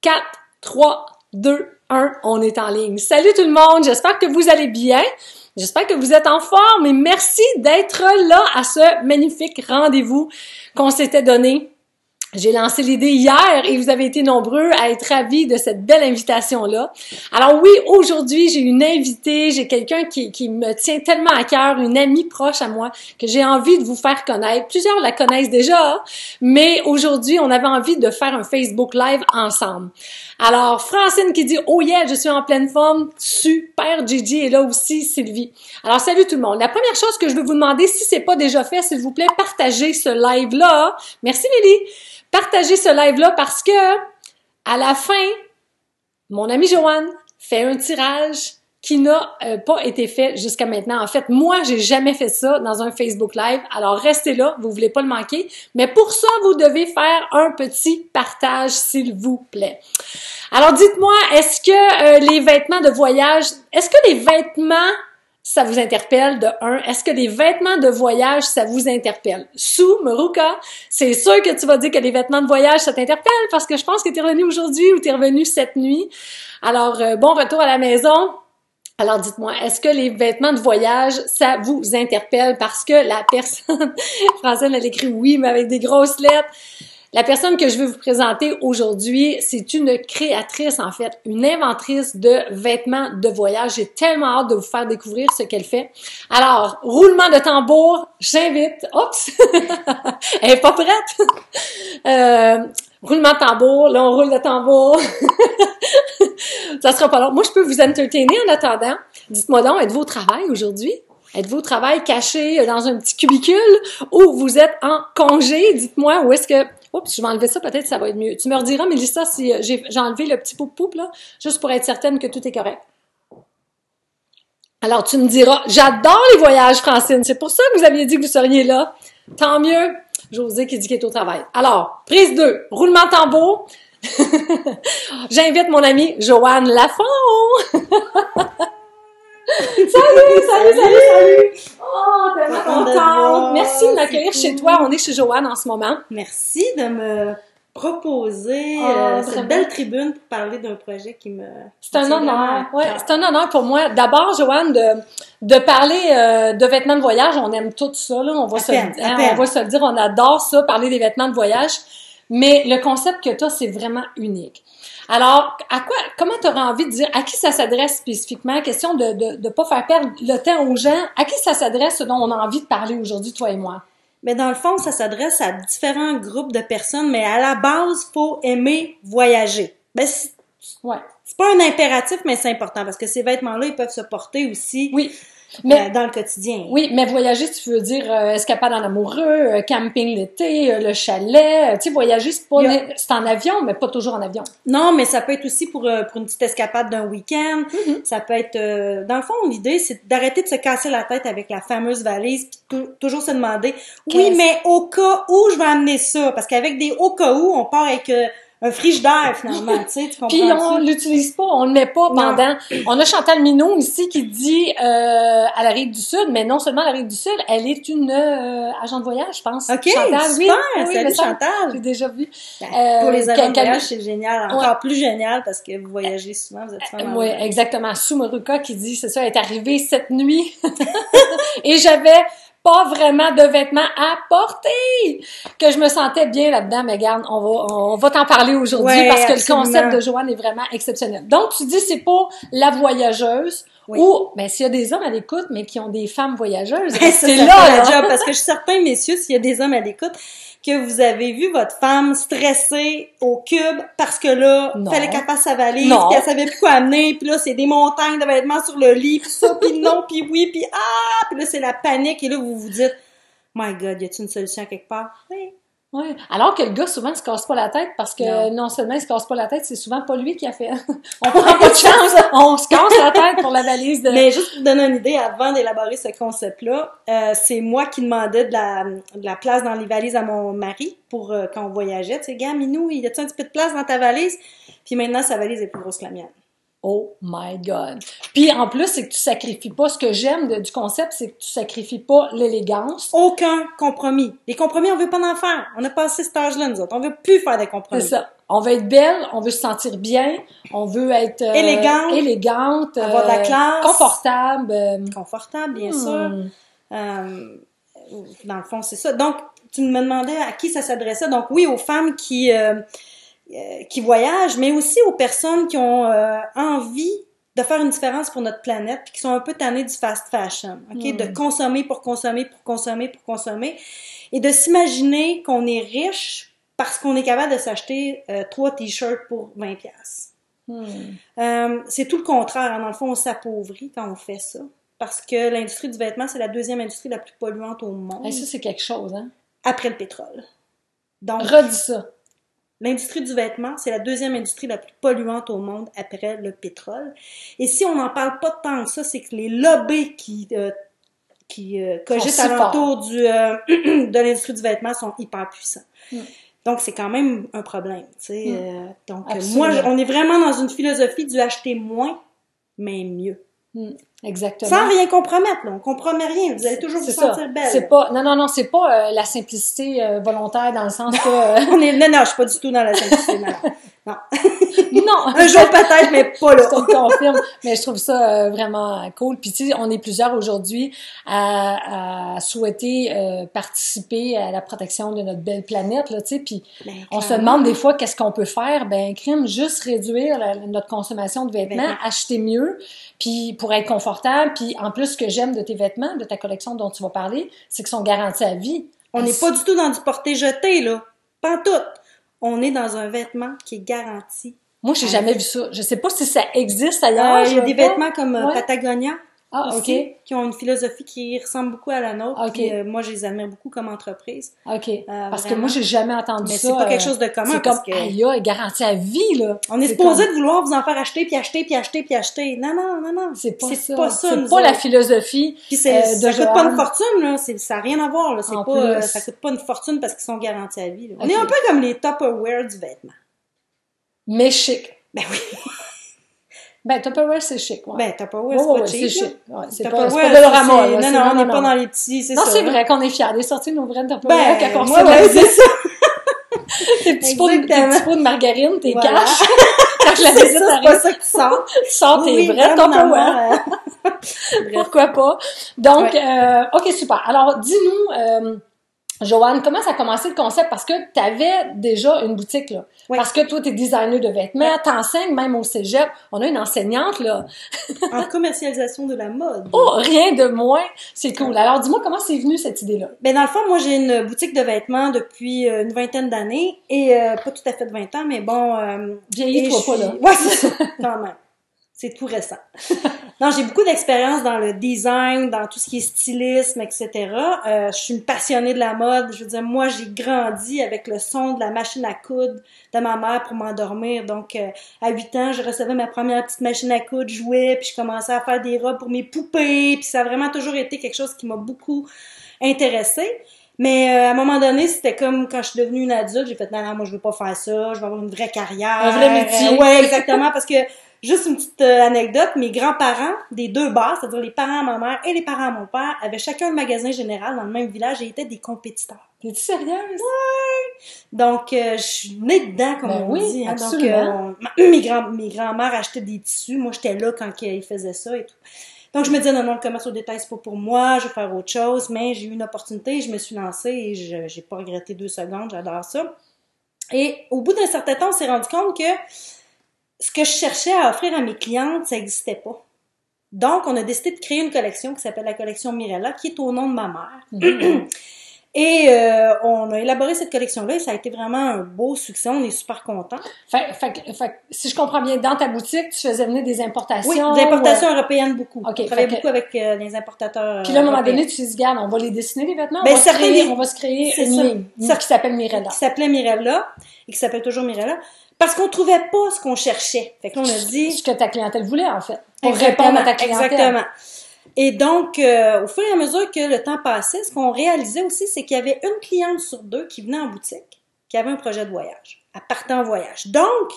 4, 3, 2, 1, on est en ligne. Salut tout le monde, j'espère que vous allez bien. J'espère que vous êtes en forme et merci d'être là à ce magnifique rendez-vous qu'on s'était donné. J'ai lancé l'idée hier et vous avez été nombreux à être ravis de cette belle invitation-là. Alors oui, aujourd'hui, j'ai une invitée, j'ai quelqu'un qui me tient tellement à cœur, une amie proche à moi, que j'ai envie de vous faire connaître. Plusieurs la connaissent déjà, mais aujourd'hui, on avait envie de faire un Facebook Live ensemble. Alors, Francine qui dit « Oh yeah, je suis en pleine forme, super, Gigi est là aussi, Sylvie. » Alors, salut tout le monde. La première chose que je veux vous demander, si c'est pas déjà fait, s'il vous plaît, partagez ce live-là. Merci, Mélie. Partagez ce live-là parce que, à la fin, mon amie Joanne fait un tirage qui n'a pas été fait jusqu'à maintenant. En fait, moi, j'ai jamais fait ça dans un Facebook Live. Alors, restez là, vous voulez pas le manquer. Mais pour ça, vous devez faire un petit partage, s'il vous plaît. Alors, dites-moi, est-ce que les vêtements de voyage, est-ce que les vêtements ça vous interpelle de un? Est-ce que les vêtements de voyage, ça vous interpelle? Sou, Maruka, c'est sûr que tu vas dire que les vêtements de voyage, ça t'interpelle parce que je pense que tu es revenu aujourd'hui ou tu es revenu cette nuit. Alors, bon retour à la maison. Alors, dites-moi, est-ce que les vêtements de voyage, ça vous interpelle? Parce que la personne, Francine, elle écrit oui, mais avec des grosses lettres. La personne que je vais vous présenter aujourd'hui, c'est une créatrice, en fait, une inventrice de vêtements de voyage. J'ai tellement hâte de vous faire découvrir ce qu'elle fait. Alors, roulement de tambour, j'invite... Oups! Elle est pas prête! Roulement de tambour, là, on roule le tambour. Ça sera pas long. Moi, je peux vous entertainer en attendant. Dites-moi donc, êtes-vous au travail aujourd'hui? Êtes-vous au travail caché dans un petit cubicule ou vous êtes en congé? Dites-moi où est-ce que... Oups, je vais enlever ça, peut-être ça va être mieux. Tu me rediras, Mélissa, si j'ai enlevé le petit poup-poup, là, juste pour être certaine que tout est correct. Alors, tu me diras, j'adore les voyages, Francine. C'est pour ça que vous aviez dit que vous seriez là. Tant mieux. José qui dit qu'il est au travail. Alors, prise 2, roulement de tambour. J'invite mon amie Joanne Lafont. Salut! Oh, tellement contente! Merci de m'accueillir chez toi. On est chez Joanne en ce moment. Merci de me proposer cette belle tribune pour parler d'un projet qui me... C'est un honneur. Ouais, c'est un honneur pour moi. D'abord, Joanne, de parler de vêtements de voyage. On aime tout ça, là. On va se le dire. On adore ça, parler des vêtements de voyage. Mais le concept que tu as, c'est vraiment unique. Alors, comment tu aurais envie de dire, à qui ça s'adresse spécifiquement? Question de pas faire perdre le temps aux gens. À qui ça s'adresse ce dont on a envie de parler aujourd'hui, toi et moi? Mais dans le fond, ça s'adresse à différents groupes de personnes, mais à la base, faut aimer voyager. Ben, c'est pas un impératif, mais c'est important parce que ces vêtements-là, ils peuvent se porter aussi. Oui. Mais dans le quotidien. Oui, mais voyager, tu veux dire escapade en amoureux, camping l'été, le chalet. Tu sais, voyager, c'est en avion, mais pas toujours en avion. Non, mais ça peut être aussi pour une petite escapade d'un week-end. Mm-hmm. Ça peut être... dans le fond, l'idée, c'est d'arrêter de se casser la tête avec la fameuse valise puis toujours se demander « Oui, mais au cas où je vais amener ça? » Parce qu'avec des « au cas où », on part avec... un frigidaire, finalement, tu sais, tu comprends? Puis on l'utilise pas, on le met pas pendant... On a Chantal Minot ici qui dit à la Rive du Sud, mais non seulement à la Rive du Sud, elle est une agent de voyage, je pense. OK, Chantal, super! Oui, salut Chantal! J'ai déjà vu. Pour les agents de voyage, c'est génial. Encore plus génial parce que vous voyagez souvent, vous êtes souvent Oui, exactement. Soumaruka qui dit, c'est ça, elle est arrivée cette nuit et j'avais pas vraiment de vêtements à porter, que je me sentais bien là-dedans, mais regarde, on va t'en parler aujourd'hui parce que absolument. Le concept de Joanne est vraiment exceptionnel. Donc, tu dis, c'est pour la voyageuse ou, ben, s'il y a des hommes à l'écoute, mais qui ont des femmes voyageuses, c'est là, job, parce que je suis certain, messieurs, s'il y a des hommes à l'écoute, que vous avez vu votre femme stressée au cube parce que là, fallait qu'elle fasse sa valise, puis elle savait plus quoi amener, puis là, c'est des montagnes de vêtements sur le lit, puis ça, puis non, puis oui, puis puis là, c'est la panique, et là, vous vous dites, my God, y a-t-il une solution quelque part? Oui. Oui. Alors que le gars, souvent, se casse pas la tête parce que non seulement il se casse pas la tête, c'est souvent pas lui qui a fait. On prend pas de chance, on se casse la tête pour la valise de... Mais juste pour vous donner une idée, avant d'élaborer ce concept-là, c'est moi qui demandais de la place dans les valises à mon mari pour quand on voyageait. Tu sais, gars, Minou, y a-tu un petit peu de place dans ta valise? Puis maintenant, sa valise est plus grosse que la mienne. Oh my God! Puis en plus, c'est que tu sacrifies pas, ce que j'aime du concept, c'est que tu sacrifies pas l'élégance. Aucun compromis. Les compromis, on veut pas en faire. On a passé cet âge-là, nous autres. On veut plus faire des compromis. C'est ça. On veut être belle, on veut se sentir bien, on veut être élégante, avoir de la classe, confortable. Confortable, bien sûr. Dans le fond, c'est ça. Donc, tu me demandais à qui ça s'adressait. Donc oui, aux femmes qui voyagent, mais aussi aux personnes qui ont envie de faire une différence pour notre planète, puis qui sont un peu tannées du fast fashion, de consommer pour consommer, pour consommer, pour consommer, et de s'imaginer qu'on est riche parce qu'on est capable de s'acheter 3 t-shirts pour 20$. C'est tout le contraire. Dans le fond, on s'appauvrit quand on fait ça. Parce que l'industrie du vêtement, c'est la 2e industrie la plus polluante au monde. Et ça, c'est quelque chose, hein? Après le pétrole. Donc, redis ça. L'industrie du vêtement, c'est la 2e industrie la plus polluante au monde après le pétrole. Et si on n'en parle pas tant que ça, c'est que les lobbies qui cogitent alentour de l'industrie du vêtement sont hyper puissants. Donc, c'est quand même un problème, tu sais. Donc, moi, on est vraiment dans une philosophie du acheter moins, mais mieux. Exactement. Sans rien compromettre, là. On compromet rien. Vous allez toujours vous sentir belle. C'est pas, non, c'est pas la simplicité volontaire dans le sens que... Non, je suis pas du tout dans la simplicité, non. Non. Un jour peut-être, mais pas là. Je te le confirme. Mais je trouve ça vraiment cool. Puis tu sais, on est plusieurs aujourd'hui à souhaiter participer à la protection de notre belle planète, là, tu sais. Puis on se demande des fois qu'est-ce qu'on peut faire. Juste réduire notre consommation de vêtements, acheter mieux, puis pour être confortable. Puis en plus, ce que j'aime de tes vêtements, de ta collection dont tu vas parler, c'est qu'ils sont garantis à vie. On n'est pas du tout dans du porter-jeter, là. Pas tout. On est dans un vêtement qui est garanti. Moi, j'ai jamais vu ça. Je sais pas si ça existe ailleurs. Il y a des vêtements comme Patagonia aussi, qui ont une philosophie qui ressemble beaucoup à la nôtre. Puis, moi, je les admire beaucoup comme entreprise. Parce que moi, j'ai jamais entendu ça. Mais c'est pas quelque chose de commun. C'est comme, est garantie à vie, là. On est supposé de vouloir vous en faire acheter, puis acheter, puis acheter, puis acheter. Non. C'est pas ça. C'est pas la philosophie. Puis ça coûte pas une fortune, là. Ça n'a rien à voir, là. Ça coûte pas une fortune parce qu'ils sont garantis à vie, là. On est un peu comme les Tupperware du vêtement. Mais chic. Ben oui. Tupperware, c'est chic, ouais. Tupperware, c'est pas cheap, c'est chic. Ouais, c'est pas Tupperware, de l'orama, là. Non, on n'est pas dans les petits, c'est ça. Non, c'est vrai qu'on est fiers. On est sortis de nos vrais Tupperware quand on c'est ça. Tes petits pots de margarine, tes caches. Quand la visite arrive. C'est pas ça que tu sors. Tu sors tes vrais Tupperware. Pourquoi pas? Donc, OK, super. Alors, dis-nous, Joanne, comment ça a commencé le concept? Parce que tu avais déjà une boutique, là. Oui. Parce que toi, tu es designer de vêtements, t'enseignes même au cégep. On a une enseignante, là. En commercialisation de la mode. Oh, rien de moins. C'est cool. Alors, dis-moi, comment c'est venu cette idée-là? Dans le fond, moi, j'ai une boutique de vêtements depuis une vingtaine d'années. Et pas tout à fait de 20 ans, mais bon... Vieillis-toi pas, là. Ouais, c'est ça, quand même. C'est tout récent. Non, j'ai beaucoup d'expérience dans le design, dans tout ce qui est stylisme, etc. Je suis une passionnée de la mode. Je veux dire, moi, j'ai grandi avec le son de la machine à coudre de ma mère pour m'endormir. Donc, à 8 ans, je recevais ma première petite machine à coudre, je jouais, puis je commençais à faire des robes pour mes poupées. Puis ça a vraiment toujours été quelque chose qui m'a beaucoup intéressée. Mais à un moment donné, c'était comme quand je suis devenue une adulte, j'ai fait non, moi je veux pas faire ça, je veux avoir une vraie carrière. Un vrai métier. Ouais, exactement, parce que juste une petite anecdote, mes grands-parents des deux bars, c'est-à-dire les parents à ma mère et les parents à mon père, avaient chacun un magasin général dans le même village et étaient des compétiteurs. T'es-tu sérieuse? Ouais! Donc, je suis née dedans, comme on dit. Hein. Absolument. Donc, mes grands-mères achetaient des tissus. Moi, j'étais là quand ils faisaient ça et tout. Donc, je me disais, non, le commerce au détail, c'est pas pour moi, je vais faire autre chose. Mais j'ai eu une opportunité, je me suis lancée et j'ai pas regretté 2 secondes, j'adore ça. Et au bout d'un certain temps, on s'est rendu compte que ce que je cherchais à offrir à mes clientes, ça n'existait pas. Donc, on a décidé de créer une collection qui s'appelle la collection Mirella, qui est au nom de ma mère. Mm-hmm. Et on a élaboré cette collection-là et ça a été vraiment un beau succès. On est super contents. Fait, si je comprends bien, dans ta boutique, tu faisais venir des importations? Oui, des importations européennes beaucoup. Okay, on travaille beaucoup avec les importateurs Puis là, à un moment donné, tu te dis, regarde, on va les dessiner, les vêtements? On va se créer une ligne qui s'appelle Mirella. Qui s'appelait Mirella et qui s'appelle toujours Mirella. Parce qu'on trouvait pas ce qu'on cherchait. Fait que là, on a dit... Ce que ta clientèle voulait, en fait. Pour répondre à ta clientèle. Exactement. Et donc, au fur et à mesure que le temps passait, ce qu'on réalisait aussi, c'est qu'il y avait une cliente sur 2 qui venait en boutique, qui avait un projet de voyage. Elle partait en voyage. Donc,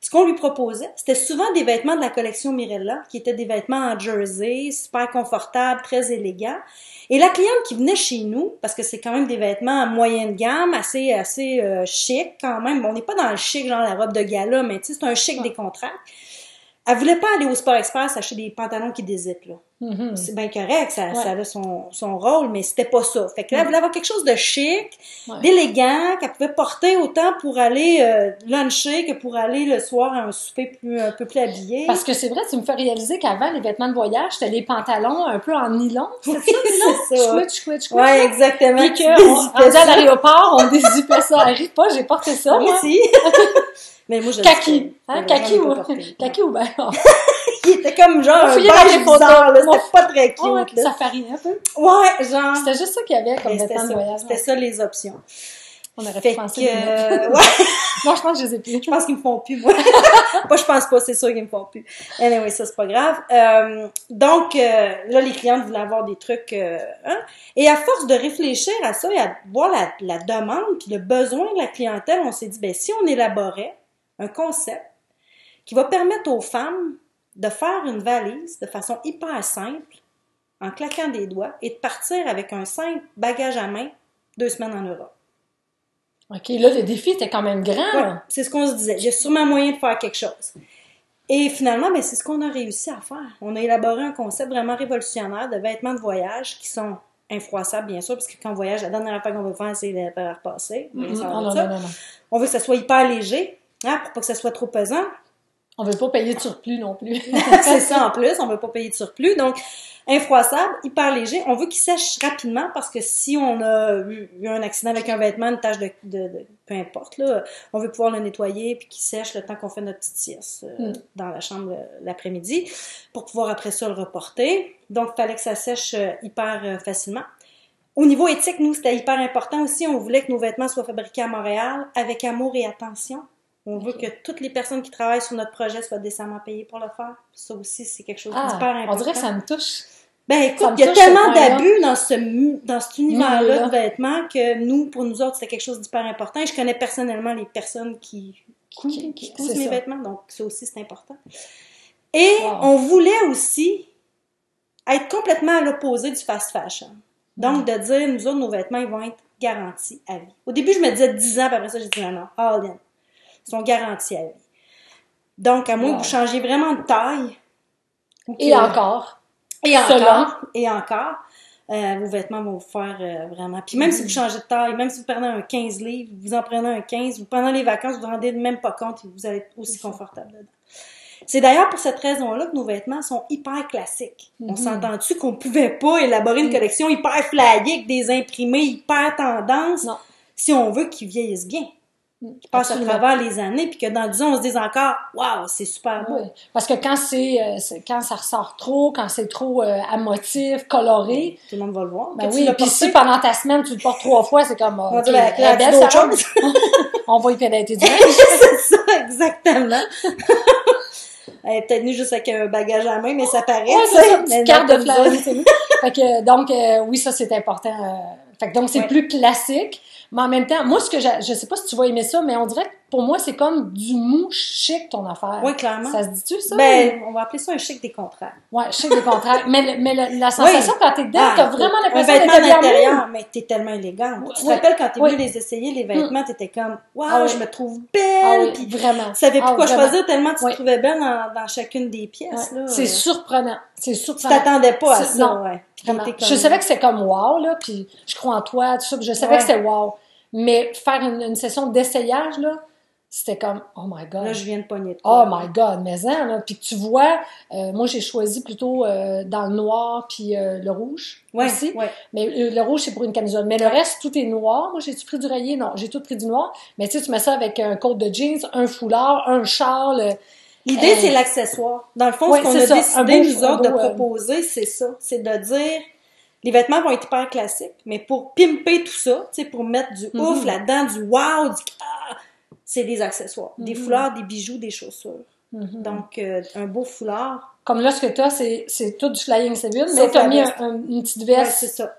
ce qu'on lui proposait, c'était souvent des vêtements de la collection Mirella, qui étaient des vêtements en jersey, super confortables, très élégants. Et la cliente qui venait chez nous, parce que c'est quand même des vêtements à moyenne gamme, assez chic quand même. Bon, on n'est pas dans le chic, genre la robe de gala, mais tu sais, c'est un chic décontracté. Elle voulait pas aller au Sport Express acheter des pantalons qui dézippent, là. Mm-hmm. C'est bien correct, ça avait son rôle, mais c'était pas ça. Fait que là, elle voulait avoir quelque chose de chic, d'élégant, qu'elle pouvait porter autant pour aller luncher que pour aller le soir à un souper un peu plus habillé. Parce que c'est vrai, tu me fais réaliser qu'avant, les vêtements de voyage, c'était les pantalons un peu en nylon. C'est ça, nylon? C'est ça. Switch. Ouais, exactement. Puis rendu à l'aéroport, on dézippait ça. Arrive pas, j'ai porté ça, moi. Aussi. Mais moi, Kaki. Kaki ou ben. Il était comme genre un beige bizarre, là. C'était pas très cute, là. Ça farinait un peu. Ouais, genre. C'était juste ça qu'il y avait comme vêtements de voyage. C'était ça les options. On aurait pu penser ouais. Moi, je pense que je les ai plus. Je pense qu'ils me font plus, moi. Moi, je pense pas, c'est sûr qu'ils me font plus. Anyway, ça, c'est pas grave. Donc, là, les clientes voulaient avoir des trucs, Et à force de réfléchir à ça et à voir la demande puis le besoin de la clientèle, on s'est dit, ben, si on élaborait un concept qui va permettre aux femmes de faire une valise de façon hyper simple, en claquant des doigts, et de partir avec un simple bagage à main 2 semaines en Europe. OK, là, le défi était quand même grand. Ouais, c'est ce qu'on se disait. J'ai sûrement moyen de faire quelque chose. Et finalement, ben, c'est ce qu'on a réussi à faire. On a élaboré un concept vraiment révolutionnaire de vêtements de voyage qui sont infroissables, bien sûr, parce que quand on voyage, la dernière affaire qu'on veut faire, c'est les faire repasser. Non. On veut que ça soit hyper léger, pour pas que ça soit trop pesant. On veut pas payer de surplus non plus. C'est ça en plus, on veut pas payer de surplus. Donc, infroissable, hyper léger. On veut qu'il sèche rapidement parce que si on a eu un accident avec un vêtement, une tache de peu importe, là, on veut pouvoir le nettoyer puis qu'il sèche le temps qu'on fait notre petite sieste dans la chambre l'après-midi pour pouvoir après ça le reporter. Donc, il fallait que ça sèche hyper facilement. Au niveau éthique, nous, c'était hyper important aussi. On voulait que nos vêtements soient fabriqués à Montréal avec amour et attention. On veut que toutes les personnes qui travaillent sur notre projet soient décemment payées pour le faire. Ça aussi, c'est quelque chose d'hyper important. On dirait que ça me touche. Ben écoute, il y a tellement d'abus dans cet univers-là de vêtements que nous, pour nous autres, c'était quelque chose d'hyper important. Et je connais personnellement les personnes qui cousent mes vêtements, donc ça aussi, c'est important. Et on voulait aussi être complètement à l'opposé du fast fashion. Donc, de dire, nous autres, nos vêtements, ils vont être garantis à vie. Au début, je me disais 10 ans, puis après ça, j'ai dit non, all in. Ils sont garantis à vie. Donc, à moins que vous changiez vraiment de taille. Et encore. Vos vêtements vont vous faire vraiment. Puis même si vous changez de taille, même si vous prenez un 15 livres, vous en prenez un 15, pendant les vacances, vous ne vous rendez même pas compte et vous allez être aussi confortable dedans. C'est d'ailleurs pour cette raison-là que nos vêtements sont hyper classiques. On s'entend-tu qu'on pouvait pas élaborer une collection hyper flaguée avec des imprimés hyper tendance si on veut qu'ils vieillissent bien? Qui passe à travers les années, puis que dans 10 ans, on se dise encore « Wow, c'est super beau! » Parce que quand quand ça ressort trop, quand c'est trop émotif, coloré... Tout le monde va le voir. Ben oui, puis si pendant ta semaine, tu le portes 3 fois, c'est comme... On va dire la belle chose. On va y pédaler du linge. C'est ça, exactement. Elle est peut-être venue juste avec un bagage à main, mais ça paraît. Ouais, c'est ça, une petite carte de fleurs. Fait que, donc, oui, ça, c'est important. Fait que, donc, c'est plus classique. Mais en même temps, moi, je sais pas si tu vas aimer ça, mais on dirait que pour moi, c'est comme du mou chic, ton affaire. Oui, clairement. Ça se dit-tu, ça? Ben, on va appeler ça un chic décontracté. Ouais, chic décontracté. mais la sensation quand t'es dedans, t'as vraiment l'impression d'être à l'intérieur, mais t'es tellement élégante. Tu te rappelles quand t'es venu les essayer, les vêtements, t'étais comme, wow, je me trouve belle. Puis vraiment. Tu savais plus quoi choisir tellement tu te trouvais belle dans chacune des pièces, là. C'est surprenant. C'est surprenant. Tu t'attendais pas à ça, non. Vraiment. Je savais que c'était comme wow, là, puis je crois en toi, tout ça, puis je savais que c'était wow. Mais faire une session d'essayage, là, c'était comme, oh my God. Là, je viens de pogner de quoi. Oh my God, mais là. Puis tu vois, moi, j'ai choisi plutôt dans le noir puis le rouge aussi. Ouais. Mais le rouge, c'est pour une camisole. Mais le reste, tout est noir. Moi, j'ai-tu pris du rayé? Non, j'ai tout pris du noir. Mais tu sais, tu mets ça avec un coat de jeans, un foulard, un châle. L'idée, c'est l'accessoire. Dans le fond, ce qu'on a décidé, nous autres, de proposer, c'est ça. C'est de dire, les vêtements vont être hyper classiques, mais pour pimper tout ça, tu sais, pour mettre du ouf là-dedans, du wow, c'est des accessoires. Des foulards, des bijoux, des chaussures. Donc, un beau foulard. Comme là, ce que t'as, c'est tout du Flying Seven, mais t'as mis une petite veste. Ouais, c'est ça.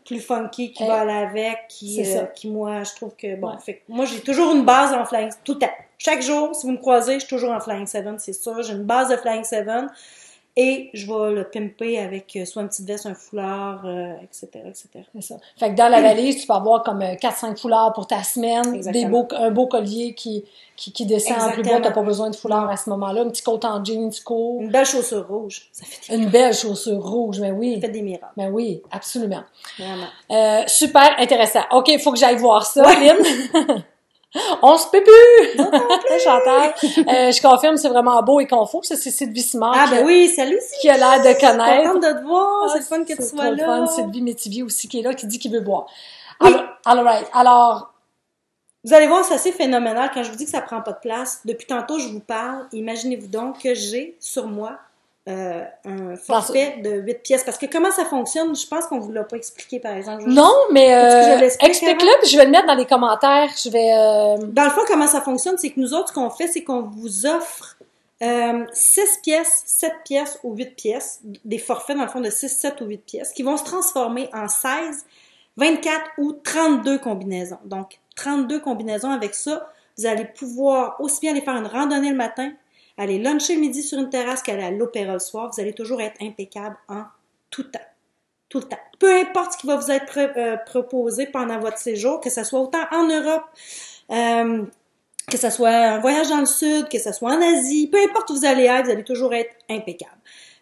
Plus funky qui va aller avec, qui moi, je trouve que, bon, fait moi, j'ai toujours une base en flying, tout le temps. Chaque jour, si vous me croisez, je suis toujours en Flying 7, c'est sûr. J'ai une base de Flying 7 et je vais le pimper avec soit une petite veste, un foulard, etc., etc. C'est ça. Fait que dans la valise, tu peux avoir comme 4-5 foulards pour ta semaine, un beau collier qui descend en plus bas, t'as pas besoin de foulard à ce moment-là, un petit coat en jeans court. Une belle chaussure rouge. Ça fait une belle chaussure rouge, mais oui. Ça fait des miracles. Mais oui, absolument. Vraiment. Super intéressant. OK, il faut que j'aille voir ça, Lynn. On se peut plus! Chantal. Je confirme, c'est vraiment beau et confort. Ça, c'est Sylvie Simard. Ah, ben oui, salut Sylvie! Qui a l'air de connaître. Je suis contente de te voir. C'est le fun que tu sois là. C'est fun. Sylvie Métivier aussi qui est là, qui dit qu'il veut boire. Oui. Alors, vous allez voir, c'est assez phénoménal. Quand je vous dis que ça prend pas de place, depuis tantôt, je vous parle. Imaginez-vous donc que j'ai sur moi un forfait de 8 pièces. Parce que comment ça fonctionne, je pense qu'on vous l'a pas expliqué, par exemple. Non, mais explique-le, puis je vais le mettre dans les commentaires. Dans le fond, comment ça fonctionne, c'est que nous autres, ce qu'on fait, c'est qu'on vous offre 6 pièces, 7 pièces ou 8 pièces, des forfaits, dans le fond, de 6, 7 ou 8 pièces, qui vont se transformer en 16, 24 ou 32 combinaisons. Donc, 32 combinaisons avec ça, vous allez pouvoir aussi bien aller faire une randonnée le matin, aller luncher le midi sur une terrasse qu'aller à l'opéra le soir. Vous allez toujours être impeccable en tout temps. Tout le temps. Peu importe ce qui va vous être proposé pendant votre séjour, que ce soit autant en Europe, que ce soit un voyage dans le sud, que ce soit en Asie, peu importe où vous allez être, vous allez toujours être impeccable.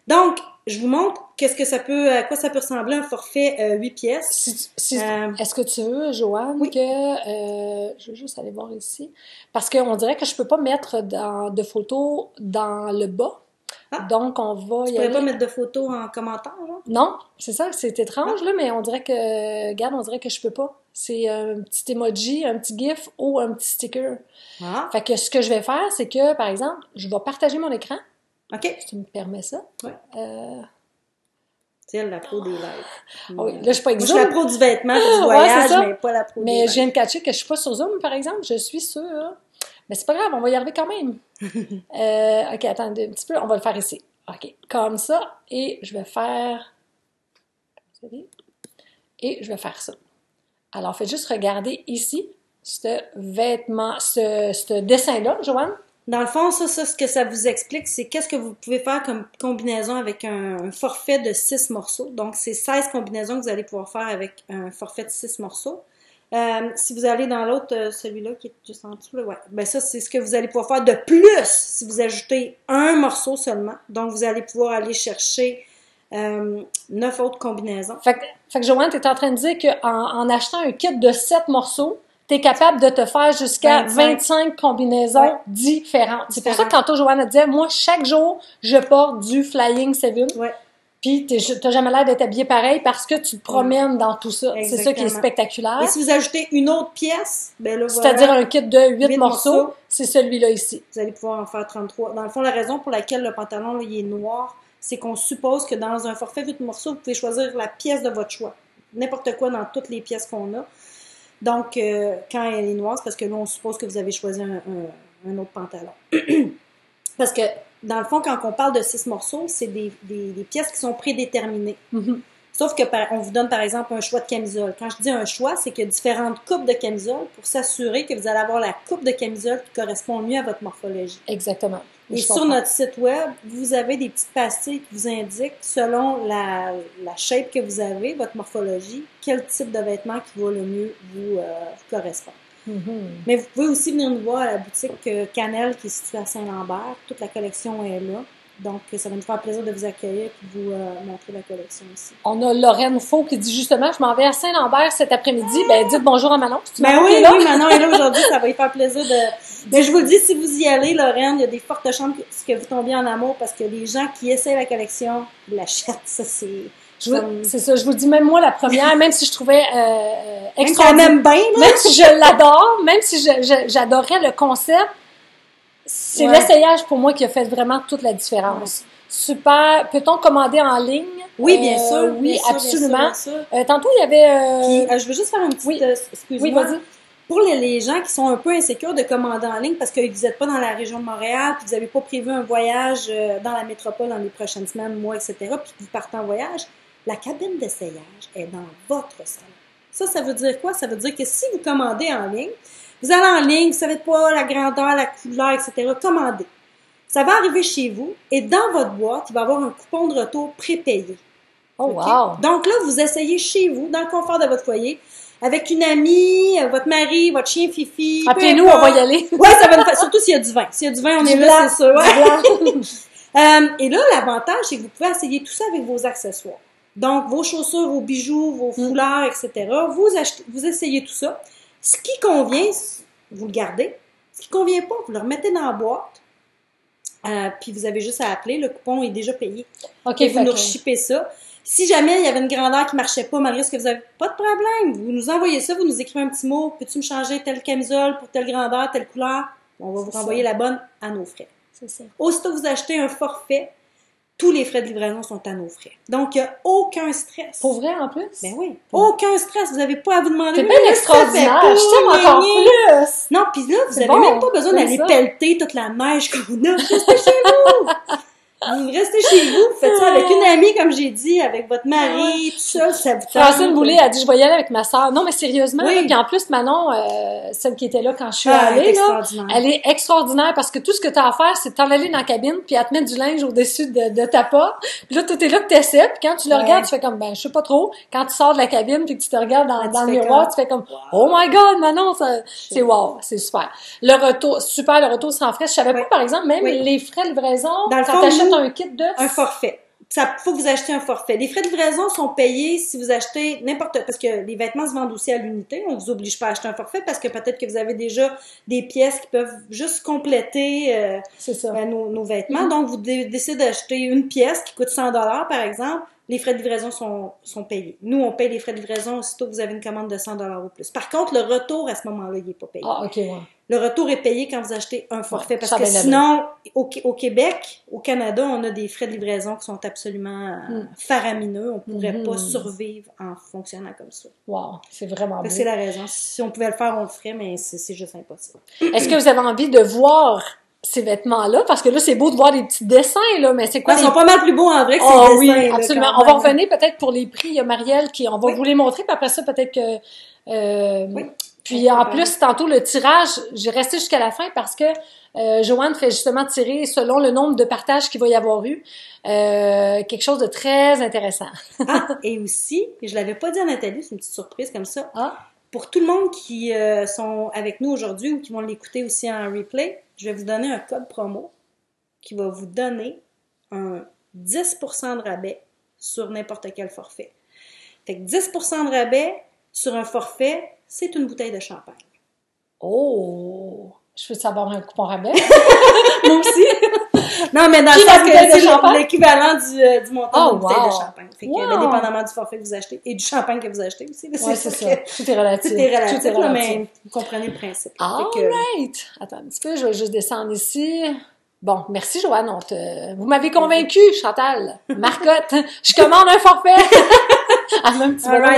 Donc, je vous montre à quoi ça peut ressembler un forfait 8 pièces. Est-ce que tu veux, Joanne, oui. que je veux juste aller voir ici, parce qu'on dirait que je peux pas mettre de photos dans le bas. Ah, donc, on va tu pourrais pas mettre de photos en commentaire, genre? Non, c'est ça, c'est étrange, là, mais on dirait que, regarde, on dirait que je peux pas. C'est un petit emoji, un petit gif ou un petit sticker. Ah. Fait que ce que je vais faire, c'est que, par exemple, je vais partager mon écran. OK. Si tu me permets ça. Oui. C'est elle, la pro des lives. Oui, là, je suis pas avec Zoom. Je suis la pro du vêtement, du voyage, mais pas la pro des lives. Mais je viens de catcher que je suis pas sur Zoom, par exemple. Je suis sur... Mais c'est pas grave, on va y arriver quand même. OK, attendez un petit peu. On va le faire ici. OK, comme ça. Et je vais faire... Et je vais faire ça. Alors, faites juste regarder ici, ce vêtement, ce dessin-là, Joanne. Dans le fond, ça, ce que ça vous explique, c'est qu'est-ce que vous pouvez faire comme combinaison avec un forfait de 6 morceaux. Donc, c'est 16 combinaisons que vous allez pouvoir faire avec un forfait de 6 morceaux. Si vous allez dans l'autre, celui-là qui est juste en dessous, là, ouais. Ben ça, c'est ce que vous allez pouvoir faire de plus si vous ajoutez un morceau seulement. Donc, vous allez pouvoir aller chercher 9 autres combinaisons. Fait que Joanne, tu es en train de dire qu'en achetant un kit de 7 morceaux, tu es capable de te faire jusqu'à 25 combinaisons différentes. C'est pour ça que tantôt, Joanne disait, moi, chaque jour, je porte du Flying 7. Ouais. Puis, t'as jamais l'air d'être habillé pareil parce que tu te promènes dans tout ça. Exactement. C'est ça qui est spectaculaire. Et si vous ajoutez une autre pièce, ben là, c'est-à-dire un kit de 8 morceaux, c'est celui-là ici. Vous allez pouvoir en faire 33. Dans le fond, la raison pour laquelle le pantalon, là, il est noir, c'est qu'on suppose que dans un forfait 8 morceaux, vous pouvez choisir la pièce de votre choix. N'importe quoi dans toutes les pièces qu'on a. Donc, quand elle est noire, c'est parce que là, on suppose que vous avez choisi un autre pantalon. Parce que, dans le fond, quand on parle de 6 morceaux, c'est des pièces qui sont prédéterminées. Mm-hmm. Sauf que on vous donne, par exemple, un choix de camisole. Quand je dis un choix, c'est qu'il y a différentes coupes de camisole pour s'assurer que vous allez avoir la coupe de camisole qui correspond mieux à votre morphologie. Exactement. Et sur notre site web, vous avez des petites pastilles qui vous indiquent, selon la shape que vous avez, votre morphologie, quel type de vêtement qui va le mieux vous correspondre. Mm-hmm. Mais vous pouvez aussi venir nous voir à la boutique Canel qui est située à Saint-Lambert. Toute la collection est là. Donc, ça va nous faire plaisir de vous accueillir et de vous montrer la collection aussi. On a Lorraine Faux qui dit justement, je m'en vais à Saint-Lambert cet après-midi. Ben, dites bonjour à Manon. Oui, Manon est là aujourd'hui. Ça va lui faire plaisir de... Mais je vous le dis, si vous y allez, Lorraine, il y a des fortes chances que vous tombiez en amour parce que les gens qui essaient la collection l'achètent. Ça, c'est... C'est ça, je vous dis, même moi, la première, même si je trouvais extraordinaire, même si je l'adore, même si j'adorais le concept, c'est l'essayage pour moi qui a fait vraiment toute la différence. Super. Peut-on commander en ligne? Oui, bien sûr. Oui, bien sûr, absolument. Bien sûr, bien sûr. Tantôt, il y avait... Puis, je veux juste faire un petit... excuse-moi. Oui, vas-y. Pour les gens qui sont un peu insécures de commander en ligne parce que vous n'êtes pas dans la région de Montréal, puis vous n'avez pas prévu un voyage dans la métropole dans les prochaines semaines, mois, etc., puis que vous partez en voyage, la cabine d'essayage est dans votre salon. Ça veut dire quoi? Ça veut dire que si vous commandez en ligne, Vous allez en ligne, vous savez pas la grandeur, la couleur, etc. Commandez. Ça va arriver chez vous et dans votre boîte, il va y avoir un coupon de retour prépayé. Oh, wow! Donc là, vous essayez chez vous, dans le confort de votre foyer, avec une amie, votre mari, votre chien Fifi. Appelez-nous, on va y aller. Ouais, ça va nous faire, surtout s'il y a du vin. S'il y a du vin, on est là, c'est sûr. Ouais. Et là, l'avantage, c'est que vous pouvez essayer tout ça avec vos accessoires. Donc, vos chaussures, vos bijoux, vos foulards, etc. Vous essayez tout ça. Ce qui convient, vous le gardez. Ce qui convient pas, vous le remettez dans la boîte. Puis vous avez juste à appeler. Le coupon est déjà payé. OK, et vous nous rechippez ça. Si jamais il y avait une grandeur qui marchait pas, malgré ce que vous avez, pas de problème. Vous nous envoyez ça, vous nous écrivez un petit mot. Peux-tu me changer telle camisole pour telle grandeur, telle couleur? On va vous renvoyer la bonne à nos frais. C'est ça. Aussitôt que vous achetez un forfait, tous les frais de livraison sont à nos frais. Donc, il n'y a aucun stress. Pour vrai, en plus? Ben oui. Aucun stress. Vous n'avez pas à vous demander. C'est bien extraordinaire. Je t'aime encore plus. Non, puis là, vous n'avez même pas besoin d'aller pelleter toute la neige qu'on a. Restez chez vous. Vous restez chez vous, vous faites ça avec une amie, comme j'ai dit, avec votre mari, tout ça, ça vous tente. Francine Boulay a dit, je vais y aller avec ma sœur. Non, mais sérieusement, oui. Là, puis en plus, Manon, celle qui était là quand je suis allée, là, elle est extraordinaire parce que tout ce que tu as à faire, c'est de t'en aller dans la cabine puis à te mettre du linge au-dessus de ta porte. Puis là, tout est là que t'essaies, puis quand tu le regardes, tu fais comme, ben, je sais pas trop. Quand tu sors de la cabine puis que tu te regardes dans le miroir, tu fais comme, oh my God, Manon, c'est wow, c'est super. Le retour sans frais. Je savais pas, par exemple, même les frais de livraison, quand t'achètes un kit de... Un forfait. Ça, faut que vous achetiez un forfait. Les frais de livraison sont payés si vous achetez parce que les vêtements se vendent aussi à l'unité. On vous oblige pas à acheter un forfait parce que peut-être que vous avez déjà des pièces qui peuvent juste compléter nos vêtements. Donc, vous décidez d'acheter une pièce qui coûte 100 $ par exemple. Les frais de livraison sont payés. Nous, on paye les frais de livraison aussitôt que vous avez une commande de 100 $ ou plus. Par contre, le retour, à ce moment-là, il n'est pas payé. Ah, OK, ouais. Le retour est payé quand vous achetez un forfait. Parce que sinon, au Québec, au Canada, on a des frais de livraison qui sont absolument faramineux. On ne pourrait pas survivre en fonctionnant comme ça. Wow, c'est vraiment beau. C'est la raison. Si on pouvait le faire, on le ferait, mais c'est juste impossible. Est-ce que vous avez envie de voir ces vêtements-là? Parce que là, c'est beau de voir des petits dessins, là, mais c'est quoi? Ils sont pas mal plus beaux en vrai que ces dessins. Oui, absolument. On va revenir peut-être pour les prix. Il y a Marielle on va vous les montrer, puis après ça, peut-être que... oui. Puis en plus, tantôt, le tirage, j'ai resté jusqu'à la fin parce que Joanne fait justement tirer selon le nombre de partages qu'il va y avoir eu. Quelque chose de très intéressant. Et aussi, je l'avais pas dit à Nathalie, c'est une petite surprise comme ça. Ah. Pour tout le monde qui sont avec nous aujourd'hui ou qui vont l'écouter aussi en replay, je vais vous donner un code promo qui va vous donner un 10% de rabais sur n'importe quel forfait. Fait que 10% de rabais sur un forfait, c'est une bouteille de champagne. Oh! Je veux savoir un coupon rabais. Moi aussi. Non, mais dans le sens que c'est l'équivalent du montant d'une bouteille de champagne. Fait que, dépendamment du forfait que vous achetez et du champagne que vous achetez aussi. Oui, c'est ça. Tout est relatif. Tout est relatif, là, mais vous comprenez le principe. All right! Attends un petit peu, je vais juste descendre ici. Bon, merci Joanne. Vous m'avez convaincue, Chantal. Marcotte, je commande un forfait.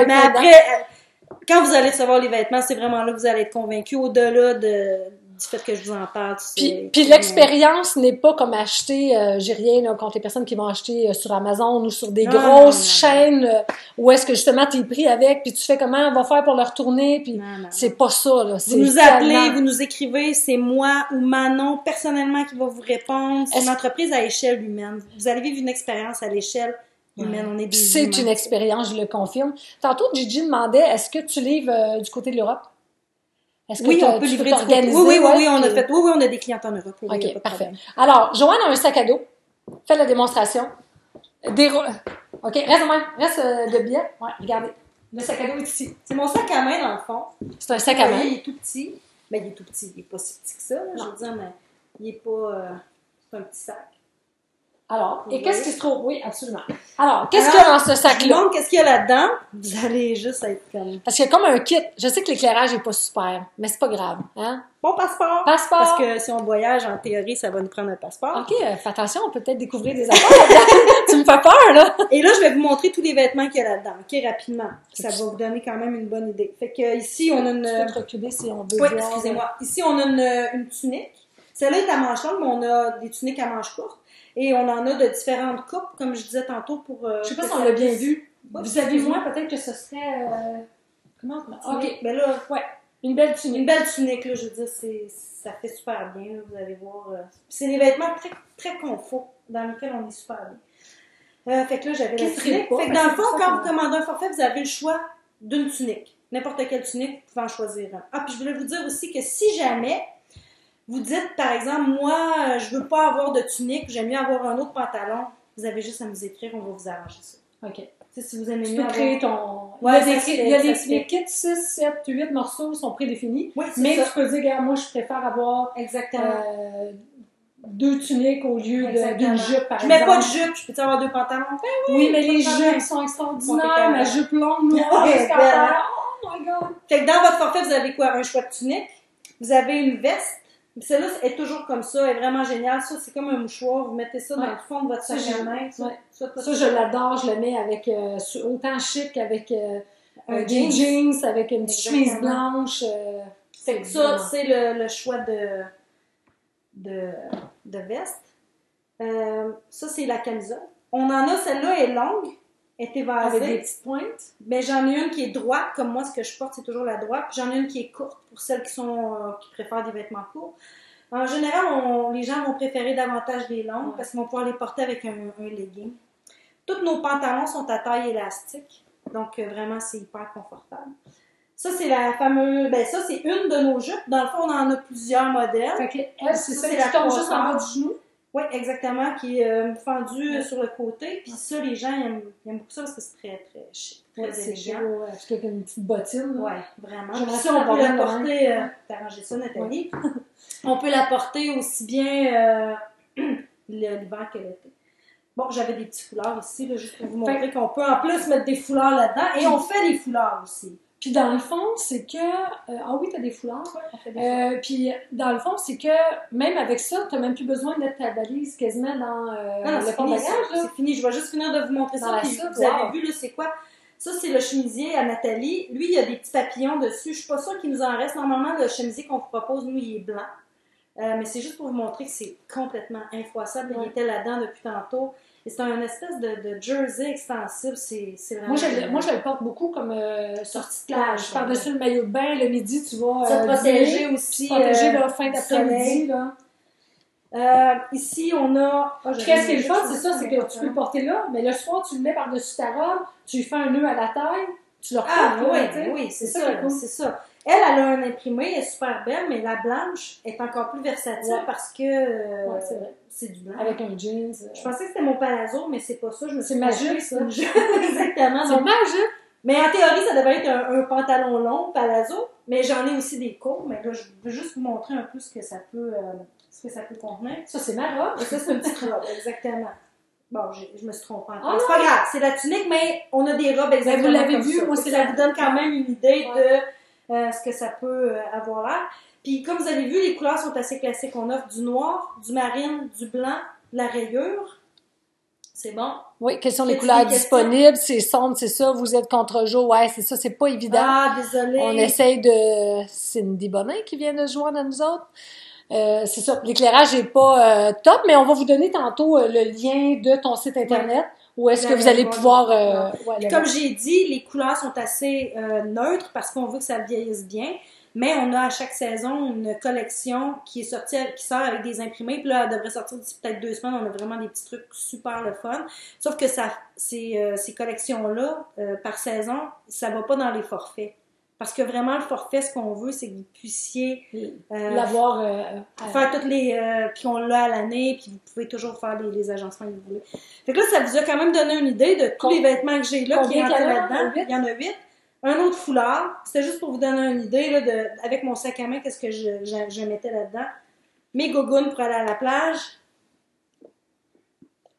Mais après, quand vous allez recevoir les vêtements, c'est vraiment là que vous allez être convaincu au-delà du fait que je vous en parle. Puis l'expérience n'est pas comme acheter, j'ai rien là, contre les personnes qui vont acheter sur Amazon ou sur des grosses chaînes où est-ce que justement t'es pris avec, puis tu fais comment on va faire pour le retourner, puis c'est pas ça. Là, vous nous appelez, vous nous écrivez, c'est moi ou Manon personnellement qui va vous répondre. C'est une entreprise à échelle humaine. Vous allez vivre une expérience à l'échelle humaine. On est des C'est humains. Une expérience, je le confirme. Tantôt, Gigi demandait, est-ce que tu livres du côté de l'Europe? Est-ce que on peut livrer du côté. Oui, on a fait. Oui, on a des clients en Europe. OK, parfait. Alors, Joanne a un sac à dos. Fais la démonstration. OK, reste de biais. Ouais, regardez. Le sac à dos est ici. C'est mon sac à main, dans le fond. C'est un sac à main. Il est tout petit. Ben, il est tout petit. Il est pas si petit que ça, là, je veux dire, mais il est pas... c'est un petit sac. Alors, et qu'est-ce qui se trouve? Oui, absolument. Alors, qu'est-ce qu'il y a dans ce sac-là? Qu'est-ce qu'il y a là-dedans? Vous allez juste être comme... Parce qu'il y a comme un kit. Je sais que l'éclairage est pas super, mais c'est pas grave, hein? Bon passeport! Parce que si on voyage, en théorie, ça va nous prendre un passeport. OK, fais attention, on peut peut-être découvrir des affaires. Tu me fais peur, là! Et là, je vais vous montrer tous les vêtements qu'il y a là-dedans, OK, rapidement. Ça va vous donner quand même une bonne idée. Fait que ici, on a une... Tu peux te reculer si on veut. Oui, excusez-moi. Ici, on a une tunique. Celle-là est à manches longues, mais on a des tuniques à manches courtes. Et on en a de différentes coupes, comme je disais tantôt, pour... je sais pas si on l'a bien vu. Vous avez moins, peut-être que ce serait... Comment? OK. Ben là, Une belle tunique. Une belle tunique, là, je veux dire, ça fait super bien, là, vous allez voir. C'est des vêtements très, très confort dans lesquels on est super bien. Fait que là, j'avais la tunique. Fait que dans le fond, quand vous commandez un forfait, vous avez le choix d'une tunique. N'importe quelle tunique, vous pouvez en choisir un. Ah, puis je voulais vous dire aussi que si jamais vous dites, par exemple, moi, je veux pas avoir de tunique, j'aime mieux avoir un autre pantalon, vous avez juste à nous écrire, on va vous arranger ça. OK. T'sais, si vous aimez tu mieux peux créer ton... Ouais, il y a des kits 6, 7, 8 morceaux sont prédéfinis. Oui, mais ça. tu peux dire, regarde, moi, je préfère avoir... Exactement. 2 tuniques au lieu d'une jupe, par exemple. Je mets pas de jupe, je peux avoir 2 pantalons? Ben oui, mais les jupes sont extraordinaires. Ma jupe longue, noire, jusqu'à terre. Oh my God! Fait que dans votre forfait, vous avez quoi? Un choix de tunique. Vous avez une veste. Celle-là est toujours comme ça, elle est vraiment géniale. Ça, c'est comme un mouchoir. Vous mettez ça dans le fond de votre sac à main. Ça, je l'adore. Je le mets avec autant chic avec des jeans, avec une petite chemise blanche. Fait que ça, c'est le choix de veste. Ça, c'est la camisole. On en a, celle-là est longue, est évasée. Avec des petites pointes. Mais j'en ai une qui est droite, comme moi, ce que je porte, c'est toujours la droite. Puis j'en ai une qui est courte, pour celles qui préfèrent des vêtements courts. En général, les gens vont préférer davantage les longues, parce qu'ils vont pouvoir les porter avec un legging. Tous nos pantalons sont à taille élastique, donc vraiment, c'est hyper confortable. Ça, c'est la fameuse... Ben ça, c'est une de nos jupes. Dans le fond, on en a plusieurs modèles. Fait que elle, c'est celle qui tombe juste en bas du genou. Oui, exactement, qui est fendue sur le côté. Puis ça, les gens aiment beaucoup ça parce que c'est très, très chic, très élégant. C'est avec une petite bottine. Oui, vraiment. Puis ça, on peut la porter... T'as arrangé ça, Nathalie? Oui. On peut la porter aussi bien l'hiver que l'été. Bon, j'avais des petits foulards ici, là, juste pour vous montrer qu'on peut en plus mettre des foulards là-dedans. Et on fait des foulards aussi. Puis dans le fond, c'est que... ah oui, t'as des foulards. Ouais, on fait des foulards. Puis dans le fond, c'est que même avec ça, t'as même plus besoin de mettre ta valise quasiment dans le porte-bagages. C'est fini, je vais juste finir de vous montrer ça. Puis vous avez vu, là, c'est quoi? Ça, c'est le chemisier à Nathalie. Lui, il y a des petits papillons dessus. Je suis pas sûre qu'il nous en reste. Normalement, le chemisier qu'on vous propose, nous, il est blanc. Mais c'est juste pour vous montrer que c'est complètement infroissable. Il était là-dedans depuis tantôt. Et c'est un espèce de jersey extensible, c'est vraiment... Moi, je le porte beaucoup comme sortie de plage. Par-dessus le maillot de bain, le midi, tu vas... Ça protéger aussi. Protéger la fin d'après-midi, là. Ici, on a... Qu'est-ce qui est le fun, c'est ça, c'est que tu peux le porter là, mais le soir, tu le mets par-dessus ta robe, tu lui fais un nœud à la taille, tu le reportes. Oui, c'est ça, c'est ça. Elle a un imprimé, elle est super belle, mais la blanche est encore plus versatile parce que c'est du blanc. Avec un jeans. Je pensais que c'était mon palazzo, mais c'est pas ça. C'est ma jupe, ça. Exactement. C'est ma jupe. Mais en théorie, ça devrait être un pantalon long, palazzo, mais j'en ai aussi des courts, mais là, je veux juste vous montrer un peu ce que ça peut contenir. Ça, c'est ma robe. Et ça, c'est une petite robe, exactement. Bon, je me suis trompée. C'est pas grave, c'est la tunique, mais on a des robes exactement. Vous l'avez vu, ça. moi, ça vous donne quand même une idée de ce que ça peut avoir l'air. Puis, comme vous avez vu, les couleurs sont assez classiques. On offre du noir, du marine, du blanc, de la rayure. C'est bon? Oui, quelles sont les couleurs disponibles? C'est sombre, c'est ça. Vous êtes contre-jour. Ouais, c'est ça. C'est pas évident. Ah, désolée. On essaye de... C'est Cindy Bonin qui vient de se joindre à nous autres. C'est ça. L'éclairage est pas top, mais on va vous donner tantôt le lien de ton site Internet. Où est-ce que vous allez pouvoir... comme j'ai dit, les couleurs sont assez neutres parce qu'on veut que ça vieillisse bien. Mais on a à chaque saison une collection qui sort avec des imprimés. Puis là, elle devrait sortir d'ici peut-être 2 semaines. On a vraiment des petits trucs super le fun. Sauf que ces collections-là, par saison, ça va pas dans les forfaits. Parce que vraiment, le forfait, ce qu'on veut, c'est que vous puissiez l'avoir... faire toutes les... puis on l'a à l'année, puis vous pouvez toujours faire les agencements que vous voulez. Fait que là, ça vous a quand même donné une idée de tous les vêtements que j'ai là, qui rentrent là-dedans. Il y en a 8. Un autre foulard. C'était juste pour vous donner une idée, là, avec mon sac à main, qu'est-ce que je mettais là-dedans. Mes gougounes pour aller à la plage.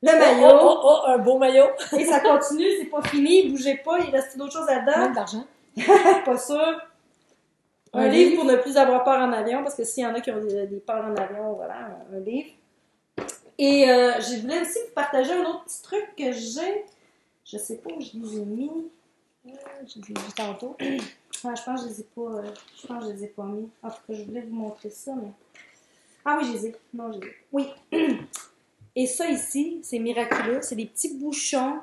Le maillot. Un beau maillot. Et ça continue, c'est pas fini, bougez pas, il reste d'autres choses là-dedans. Même d'argent. Pas sûr. Un livre pour ne plus avoir peur en avion, parce que s'il y en a qui ont des peurs en avion, voilà, un livre. Et je voulais aussi vous partager un autre petit truc que j'ai. Je sais pas où je les ai mis. Je les ai mis tantôt. Je pense que je les ai pas mis. En tout cas, je voulais vous montrer ça, mais... Ah oui, je les ai. Non, je les ai. Oui. Et ça ici, c'est miraculeux. C'est des petits bouchons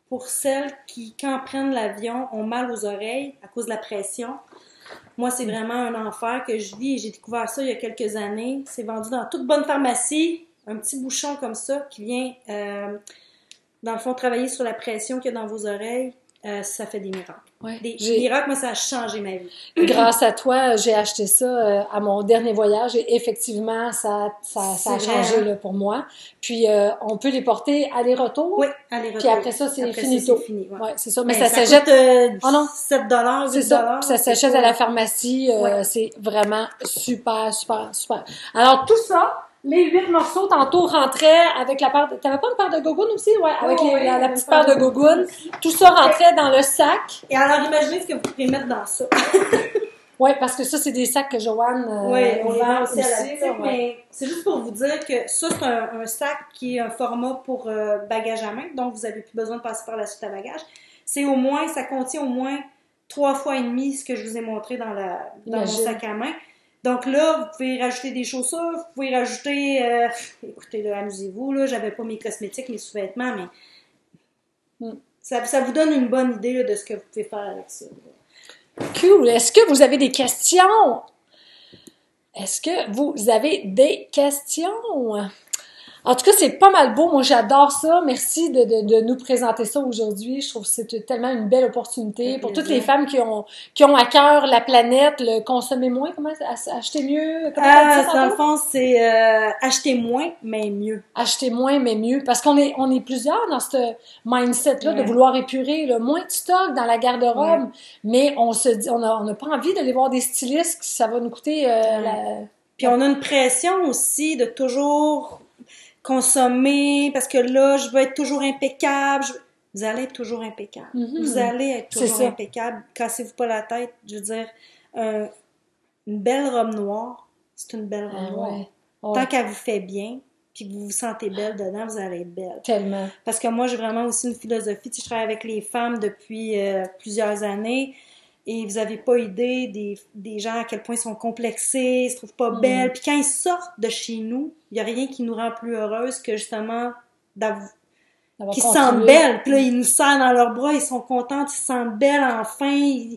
pour celles qui, quand prennent l'avion, ont mal aux oreilles à cause de la pression. Moi, c'est vraiment un enfer que je vis et j'ai découvert ça il y a quelques années. C'est vendu dans toute bonne pharmacie, un petit bouchon comme ça qui vient, dans le fond, travailler sur la pression qu'il y a dans vos oreilles. Ça fait des miracles. Ouais. Des miracles, moi, ça a changé ma vie. Grâce à toi, j'ai acheté ça à mon dernier voyage et effectivement, ça a changé là, pour moi. Puis, on peut les porter aller-retour. Oui, aller-retour. Puis après ça, c'est finito. C'est fini, ouais, c'est ça. Mais ça s'achète... oh non, $7, c'est ça. Ça s'achète à la pharmacie. C'est vraiment super, super, super. Alors, tout ça... Les 8 morceaux, tantôt, rentraient avec la paire de... T'avais pas une paire de gougounes aussi? Ouais, avec la petite paire de gougounes. Tout ça rentrait dans le sac. Et alors, imaginez ce que vous pouvez mettre dans ça. Oui, parce que ça, c'est des sacs que Joanne on vend aussi à la boutique, mais c'est juste pour vous dire que ça, c'est un sac qui est un format pour bagage à main, donc vous n'avez plus besoin de passer par la suite à bagage. Ça contient au moins 3 fois et demi ce que je vous ai montré dans mon sac à main. Donc là, vous pouvez rajouter des chaussures, vous pouvez rajouter... écoutez, là, amusez-vous, là, j'avais pas mes cosmétiques, mes sous-vêtements, mais ça vous donne une bonne idée là, de ce que vous pouvez faire avec ça. Là. Cool! Est-ce que vous avez des questions? Est-ce que vous avez des questions? En tout cas, c'est pas mal beau. Moi, j'adore ça. Merci de nous présenter ça aujourd'hui. Je trouve que c'est tellement une belle opportunité pour toutes les femmes qui ont à cœur la planète, le consommer moins, acheter mieux. Dans le fond, c'est acheter moins, mais mieux. Acheter moins, mais mieux. Parce qu'on est plusieurs dans ce mindset-là de vouloir épurer le moins de stock dans la garde-robe. Mais on se dit, on n'a pas envie d'aller voir des stylistes, ça va nous coûter Puis on a une pression aussi de toujours consommer, parce que là, je veux être toujours impeccable. Vous allez être toujours impeccable. Vous allez être toujours impeccable. Cassez-vous pas la tête. Je veux dire, une belle robe noire, c'est une belle robe noire. Ouais. Tant qu'elle vous fait bien, puis que vous vous sentez belle dedans, vous allez être belle. Tellement. Parce que moi, j'ai vraiment aussi une philosophie. Tu sais, je travaille avec les femmes depuis plusieurs années. Et vous avez pas idée des gens à quel point ils sont complexés, ils se trouvent pas belles. Puis quand ils sortent de chez nous, il y a rien qui nous rend plus heureuses que justement qu'ils se sentent belles. Puis là, ils nous serrent dans leurs bras, ils sont contents, ils se sentent belles enfin.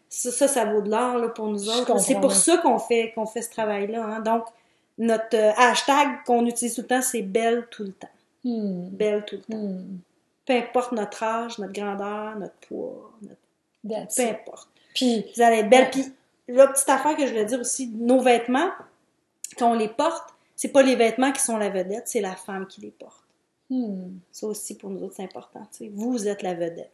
Ça vaut de l'or là, pour nous autres. C'est pour ça qu'on fait ce travail-là. Hein. Donc, notre hashtag qu'on utilise tout le temps, c'est belle tout le temps. Belle tout le temps. Peu importe notre âge, notre grandeur, notre poids, peu importe. Puis vous allez être belle. Puis la petite affaire que je voulais dire aussi, nos vêtements, quand on les porte, c'est pas les vêtements qui sont la vedette, c'est la femme qui les porte. Ça aussi, pour nous autres, c'est important. T'sais. Vous êtes la vedette.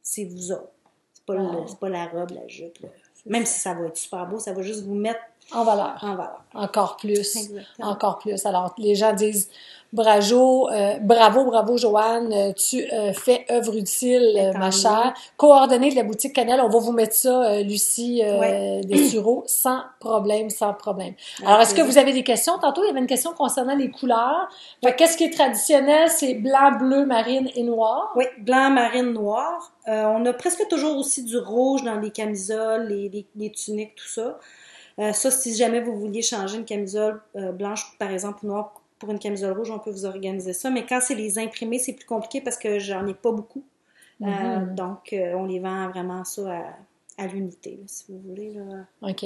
C'est vous autres. C'est pas la robe, la jupe. Là. Même si ça va être super beau, ça va juste vous mettre en valeur. Encore plus. Exactement. Encore plus. Alors, les gens disent bravo, Joanne, tu fais œuvre utile, ma chère. Coordonnées de la boutique Cannelle, on va vous mettre ça, Lucie Dessureau, sans problème. Alors, est-ce que vous avez des questions? Tantôt, il y avait une question concernant les couleurs. Fait, qu'est-ce qui est traditionnel? C'est blanc, bleu, marine et noir. Oui, blanc, marine, noir. On a presque toujours aussi du rouge dans les camisoles, les tuniques, tout ça. Ça, si jamais vous vouliez changer une camisole blanche, par exemple, ou noire, pour une camisole rouge, on peut vous organiser ça. Mais quand c'est les imprimés, c'est plus compliqué parce que j'en ai pas beaucoup. Donc, on les vend vraiment ça à l'unité, là, si vous voulez. Là. OK.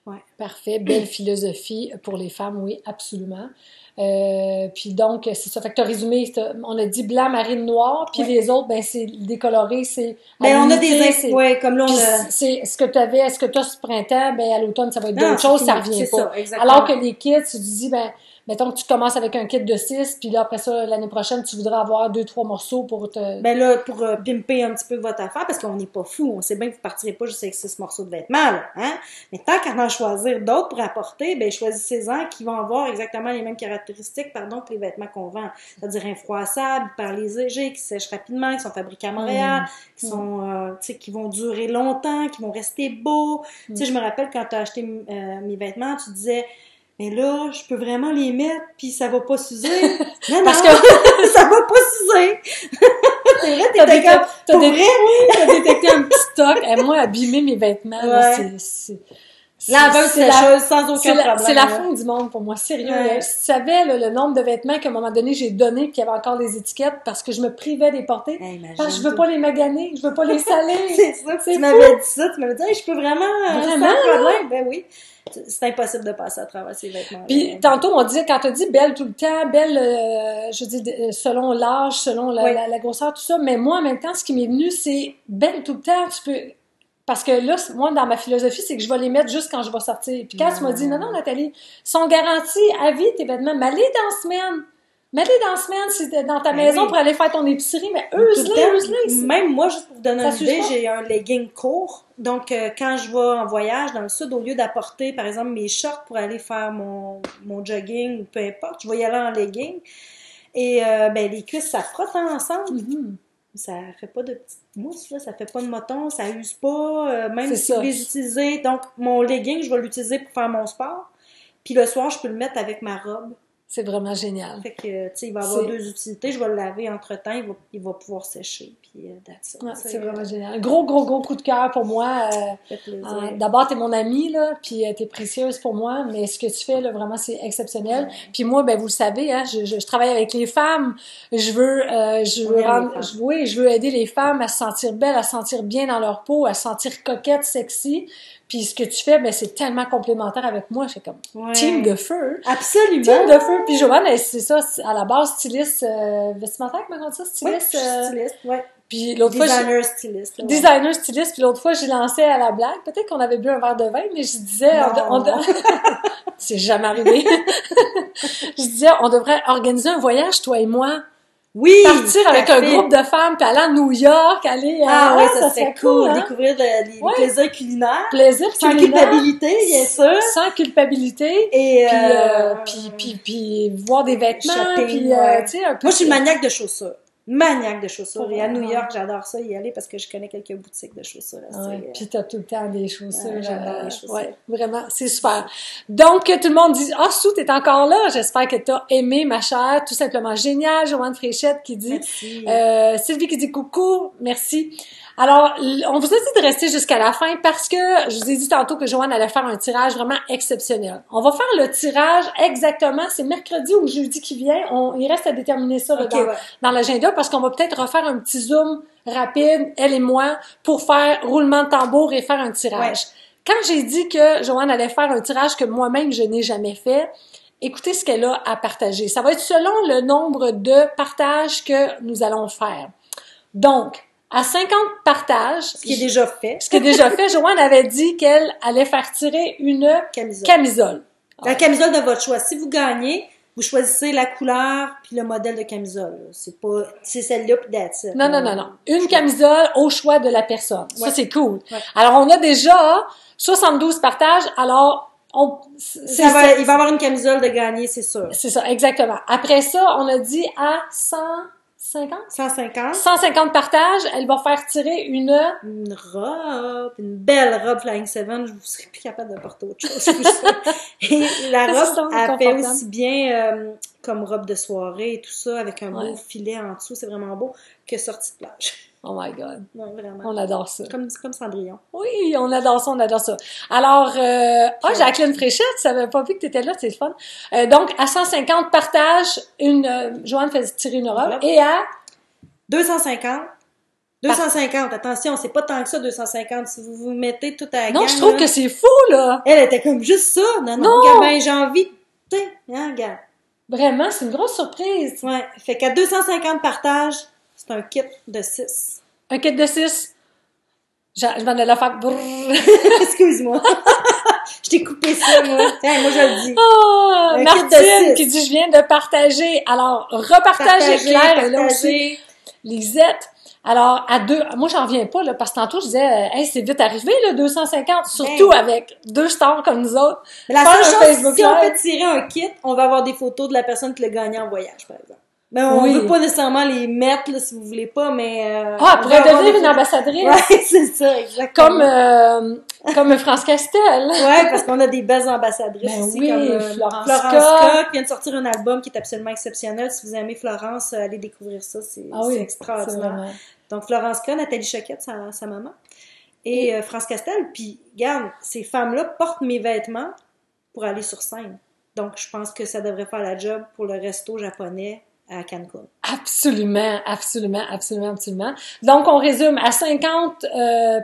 Ouais. Parfait. Belle philosophie pour les femmes, oui, absolument. Puis donc, c'est ça. Fait que t'as résumé, on a dit blanc, marine, noir, puis les autres, ben c'est décoloré, c'est on a des comme là, c'est ce que t'as ce printemps, ben à l'automne, ça va être d'autres choses, ça revient pas. Ça, alors que les kits, tu te dis, ben mettons que tu commences avec un kit de 6, puis là, après ça, l'année prochaine, tu voudrais avoir 2-3 morceaux pour te... Ben là, pour pimper un petit peu votre affaire, parce qu'on n'est pas fou. On sait bien que vous partirez pas juste avec 6 morceaux de vêtements, là, hein? Mais tant qu'à en choisir d'autres pour apporter, ben choisissez-en qui vont avoir exactement les mêmes caractéristiques, que les vêtements qu'on vend. C'est-à-dire infroissables, hyper légers, qui sèchent rapidement, qui sont fabriqués à Montréal, qui sont, tu sais, qui vont durer longtemps, qui vont rester beaux. Tu sais, je me rappelle quand tu as acheté mes vêtements, tu disais... Mais là, je peux vraiment les mettre, puis ça va pas s'user. Non, parce que ça va pas s'user. C'est vrai, t'as détecté un petit stock. Et moi, abîmer mes vêtements, là, Laveuse sécheuse sans aucun problème. C'est la fin du monde pour moi, sérieux. Ouais. Si tu savais le nombre de vêtements qu'à un moment donné j'ai donné puis qu'il y avait encore les étiquettes parce que je me privais des porter. Parce que je veux pas les maganer, je veux pas les saler. C'est ça, tu m'avais dit ça, tu m'avais dit, hey, je peux vraiment sans problème. Ben oui. C'est impossible de passer à travers ces vêtements. Puis tantôt on disait, quand t'as dit belle tout le temps, belle, je dis selon l'âge, selon la grosseur, tout ça, mais moi en même temps, ce qui m'est venu, c'est belle tout le temps, tu peux... Parce que là, moi, dans ma philosophie, c'est que je vais les mettre juste quand je vais sortir. Puis quand tu m'as dit, non, Nathalie, sont garantis à vie tes vêtements, mais allez dans la semaine. Mets-les dans la semaine, si t'es dans ta maison pour aller faire ton épicerie, mais use-les. Même moi, juste pour vous donner une idée, j'ai un legging court. Donc, quand je vais en voyage dans le sud, au lieu d'apporter, par exemple, mes shorts pour aller faire mon jogging ou peu importe, je vais y aller en legging. Et les cuisses, ça frotte ensemble. Mm-hmm. Ça fait pas de petites mousses, là, ça fait pas de moton, ça use pas, même si vous les utilisez. Donc, mon legging, je vais l'utiliser pour faire mon sport. Puis le soir, je peux le mettre avec ma robe. C'est vraiment génial. Fait que, tu sais, il va avoir deux utilités. Je vais le laver entre-temps, il va pouvoir sécher. Puis, that's it. Ouais, c'est vraiment génial. Gros coup de cœur pour moi. D'abord, t'es mon amie, là, puis t'es précieuse pour moi, mais ce que tu fais, là, vraiment, c'est exceptionnel. Ouais. Puis moi, ben, vous le savez, hein, je travaille avec les femmes. Je veux aider les femmes à se sentir belles, à se sentir bien dans leur peau, à se sentir coquettes, sexy. Puis ce que tu fais, ben c'est tellement complémentaire avec moi. C'est comme team de feu. Absolument. Team de feu. Puis Joanne, c'est ça, à la base, styliste vestimentaire, comment on dit ça? Styliste? Oui, styliste, ouais. Puis l'autre designer styliste. Ouais. Designer styliste. Puis l'autre fois, j'ai lancé à la blague. Peut-être qu'on avait bu un verre de vin, mais je disais... c'est jamais arrivé. Je disais, on devrait organiser un voyage, toi et moi. Oui! Partir avec un groupe de femmes, puis aller à New York, aller... oui, ça serait cool. Hein? Découvrir les plaisirs culinaires. Sans culpabilité, bien sûr. Sans culpabilité. Et puis voir des vêtements, shopping, puis tu sais, un peu... Moi, je suis maniaque de chaussures. Maniaque de chaussures. Et à New York, j'adore ça, y aller parce que je connais quelques boutiques de chaussures. Puis t'as tout le temps des chaussures. J'adore les chaussures. Ouais, vraiment, c'est super. Donc, tout le monde dit, Sue, t'es encore là. J'espère que t'as aimé, ma chère. Tout simplement génial. Joanne Fréchette qui dit, Sylvie qui dit coucou, merci. Alors, on vous a dit de rester jusqu'à la fin parce que je vous ai dit tantôt que Joanne allait faire un tirage vraiment exceptionnel. On va faire le tirage exactement, c'est mercredi ou jeudi qui vient. Il reste à déterminer ça dans l'agenda parce qu'on va peut-être refaire un petit zoom rapide, elle et moi, pour faire roulement de tambour et faire un tirage. Ouais. Quand j'ai dit que Joanne allait faire un tirage que moi-même je n'ai jamais fait, écoutez ce qu'elle a à partager. Ça va être selon le nombre de partages que nous allons faire. Donc, à 50 partages... Ce qui est déjà fait. Joanne avait dit qu'elle allait faire tirer une camisole. La camisole de votre choix. Si vous gagnez, vous choisissez la couleur puis le modèle de camisole. C'est celle-là puis that's it. Non. Une camisole au choix de la personne. Ouais. Ça, c'est cool. Ouais. Alors, on a déjà 72 partages. Alors, il va y avoir une camisole de gagner, c'est sûr. C'est ça, exactement. Après ça, on a dit à 150 partages, elle va faire tirer une robe, une belle robe Flying Seven, je ne serais plus capable de porter autre chose que ça. Et la robe, elle fait aussi bien comme robe de soirée et tout ça, avec un beau filet en dessous, c'est vraiment beau, que sortie de plage. Oh my God. Ouais, vraiment. On adore ça. Comme Cendrillon. Oui, on adore ça. Alors, Jacqueline Fréchette, tu n'avais pas vu que tu étais là, c'est le fun. Donc, à 150 partages, Joanne fait tirer une robe. Et à 250, attention, c'est pas tant que ça, 250. Si vous vous mettez tout à la gang... Non, je trouve que c'est fou, là. Elle était comme juste ça. Non. Ben, j'ai envie de... Hein, regarde. Vraiment, c'est une grosse surprise. Ouais. Fait qu'à 250 partages, c'est un kit de 6. Un kit de 6? Je vais aller la faire... Excuse-moi. Je t'ai coupé ça, moi. Moi, je le dis. Martine qui dit, je viens de partager. Alors, repartagez, Claire, et là aussi. Lisette. Alors, moi, j'en reviens pas, là, parce que tantôt, je disais, c'est vite arrivé, là, 250, surtout avec 2 stars comme nous autres. Mais la seule chose, si on fait tirer un kit, on va avoir des photos de la personne qui l'a gagné en voyage, par exemple. Mais on veut pas nécessairement les mettre, là, si vous voulez pas, mais... elle pourrait devenir une ambassadrice. Ouais, c'est ça, exactement. Comme France Castel. Ouais, parce qu'on a des belles ambassadrices aussi, comme Florence K, qui vient de sortir un album qui est absolument exceptionnel. Si vous aimez Florence, allez découvrir ça, c'est extraordinaire. Donc, Florence K, Nathalie Choquette, sa maman. et France Castel. Puis, regarde, ces femmes-là portent mes vêtements pour aller sur scène. Donc, je pense que ça devrait faire la job pour le resto japonais à Cancun. Absolument, absolument, absolument, absolument. Donc, on résume. À 50